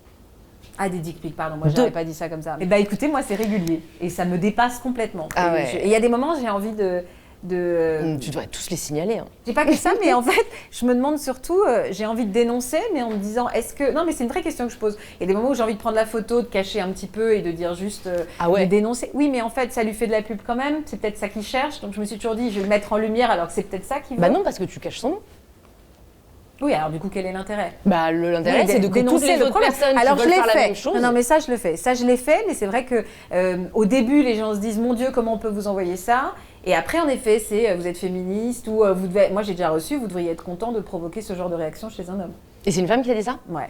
B: Ah, des dick pics, pardon, moi j'aurais pas dit ça comme ça. Eh bah écoutez, moi c'est régulier et ça me dépasse complètement.
A: Ah ouais.
B: Et il y a des moments où j'ai envie de...
A: Tu devrais tous les signaler. Hein.
B: J'ai pas que ça, mais en fait, je me demande surtout, j'ai envie de dénoncer, mais en me disant, est-ce que... Non, mais c'est une vraie question que je pose. Il y a des moments où j'ai envie de prendre la photo, de cacher un petit peu et de dire juste, de dénoncer. Oui, mais en fait, ça lui fait de la pub quand même, c'est peut-être ça qu'il cherche, donc je me suis toujours dit, je vais le mettre en lumière alors que c'est peut-être ça qu'il veut.
A: Bah non, parce que tu caches son nom.
B: Oui, alors du coup, quel est l'intérêt ?
A: Bah l'intérêt, c'est de que toutes les autres personnes qui veulent faire la même chose.
B: Non, mais ça, je le fais. Ça, je l'ai fait, mais c'est vrai que au début, les gens se disent, mon Dieu, comment on peut vous envoyer ça ? Et après, en effet, c'est vous êtes féministe ou vous devez... Moi, j'ai déjà reçu, vous devriez être content de provoquer ce genre de réaction chez un homme.
A: Et c'est une femme qui a dit ça ?
B: Ouais.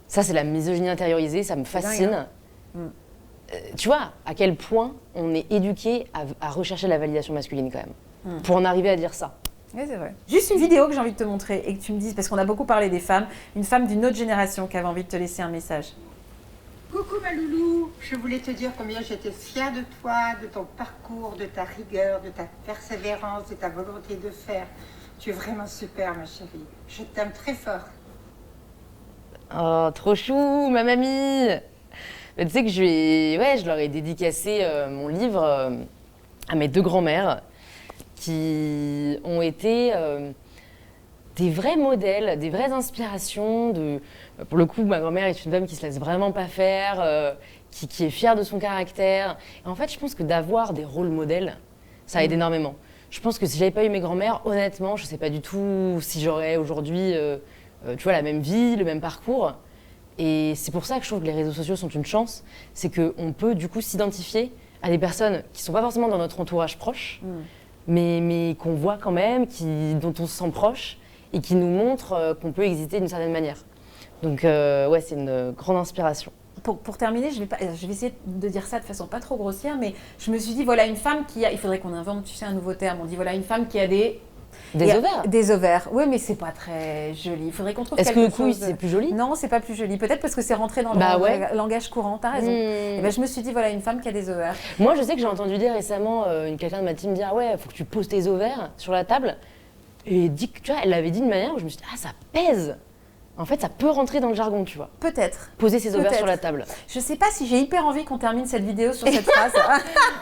A: Ça, c'est la misogynie intériorisée, ça me fascine. Tu vois, à quel point on est éduqué à rechercher la validation masculine quand même, pour en arriver à dire ça.
B: Oui, c'est vrai. Juste une vidéo que j'ai envie de te montrer et que tu me dises, parce qu'on a beaucoup parlé des femmes, une femme d'une autre génération qui avait envie de te laisser un message.
D: Coucou ma loulou, je voulais te dire combien j'étais fière de toi, de ton parcours, de ta rigueur, de ta persévérance, de ta volonté de faire. Tu es vraiment super ma chérie, je t'aime très fort.
A: Oh, trop chou, ma mamie. Mais tu sais que je leur ai dédicacé mon livre à mes 2 grands-mères qui ont été des vrais modèles, des vraies inspirations. Pour le coup, ma grand-mère est une femme qui se laisse vraiment pas faire, qui est fière de son caractère. Et en fait, je pense que d'avoir des rôles modèles, ça aide énormément. Je pense que si j'avais pas eu mes grands-mères, honnêtement, je sais pas du tout si j'aurais aujourd'hui tu vois, la même vie, le même parcours. Et c'est pour ça que je trouve que les réseaux sociaux sont une chance. C'est qu'on peut du coup s'identifier à des personnes qui sont pas forcément dans notre entourage proche, mais qu'on voit quand même, dont on se sent proche et qui nous montrent qu'on peut exister d'une certaine manière. Donc ouais, c'est une grande inspiration.
B: Pour terminer, je vais essayer de dire ça de façon pas trop grossière, mais je me suis dit, voilà une femme qui a... Il faudrait qu'on invente, tu sais, un nouveau terme. On dit, voilà une femme qui a des
A: ovaires.
B: Des ovaires. Oui, mais c'est pas très joli. Il faudrait qu'on trouve quelque chose.
A: Est-ce que le couille, c'est plus joli ?
B: Non, c'est pas plus joli. Peut-être parce que c'est rentré dans le langage courant. T'as raison. Et ben, je me suis dit, voilà, une femme qui a des ovaires.
A: Moi, je sais que j'ai entendu dire récemment, quelqu'un de ma team dire, ouais, faut que tu poses tes ovaires sur la table. Et tu vois, elle l'avait dit d'une manière où je me suis dit, ah, ça pèse. En fait, ça peut rentrer dans le jargon, tu vois.
B: Peut-être.
A: Poser ses ovaires sur la table.
B: Je sais pas si j'ai hyper envie qu'on termine cette vidéo sur cette phrase.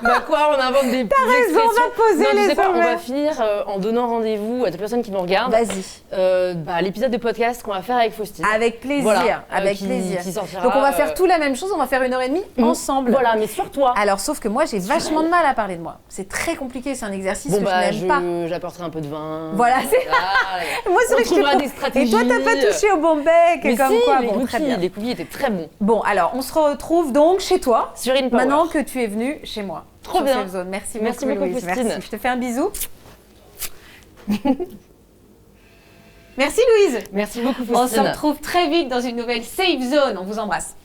A: Bah quoi, on invente des
B: T'as raison, on va poser les ovaires.
A: On va finir en donnant rendez-vous à toutes les personnes qui nous regardent.
B: Vas-y.
A: L'épisode de podcast qu'on va faire avec Faustine.
B: Avec plaisir,
A: voilà,
B: avec plaisir.
A: Qui sortira,
B: donc on va faire tout la même chose, on va faire 1h30 ensemble.
A: Voilà, mais sur toi.
B: Alors sauf que moi j'ai vachement de mal à parler de moi. C'est très compliqué, c'est un exercice que je n'aime pas.
A: J'apporterai un peu de vin.
B: Voilà, c'est moi c'est vrai que
A: je des stratégies.
B: Et toi t'as pas touché au bon bec.
A: Mais
B: comme
A: si,
B: quoi,
A: les cookies étaient très bons.
B: Bon, alors, on se retrouve donc chez toi.
A: Sur InPower.
B: Maintenant que tu es venue chez moi.
A: Trop bien.
B: Merci beaucoup, Louise. Merci. Je te fais un bisou. Merci, Louise.
A: Merci beaucoup, Faustine.
B: On se retrouve très vite dans une nouvelle Safe Zone. On vous embrasse.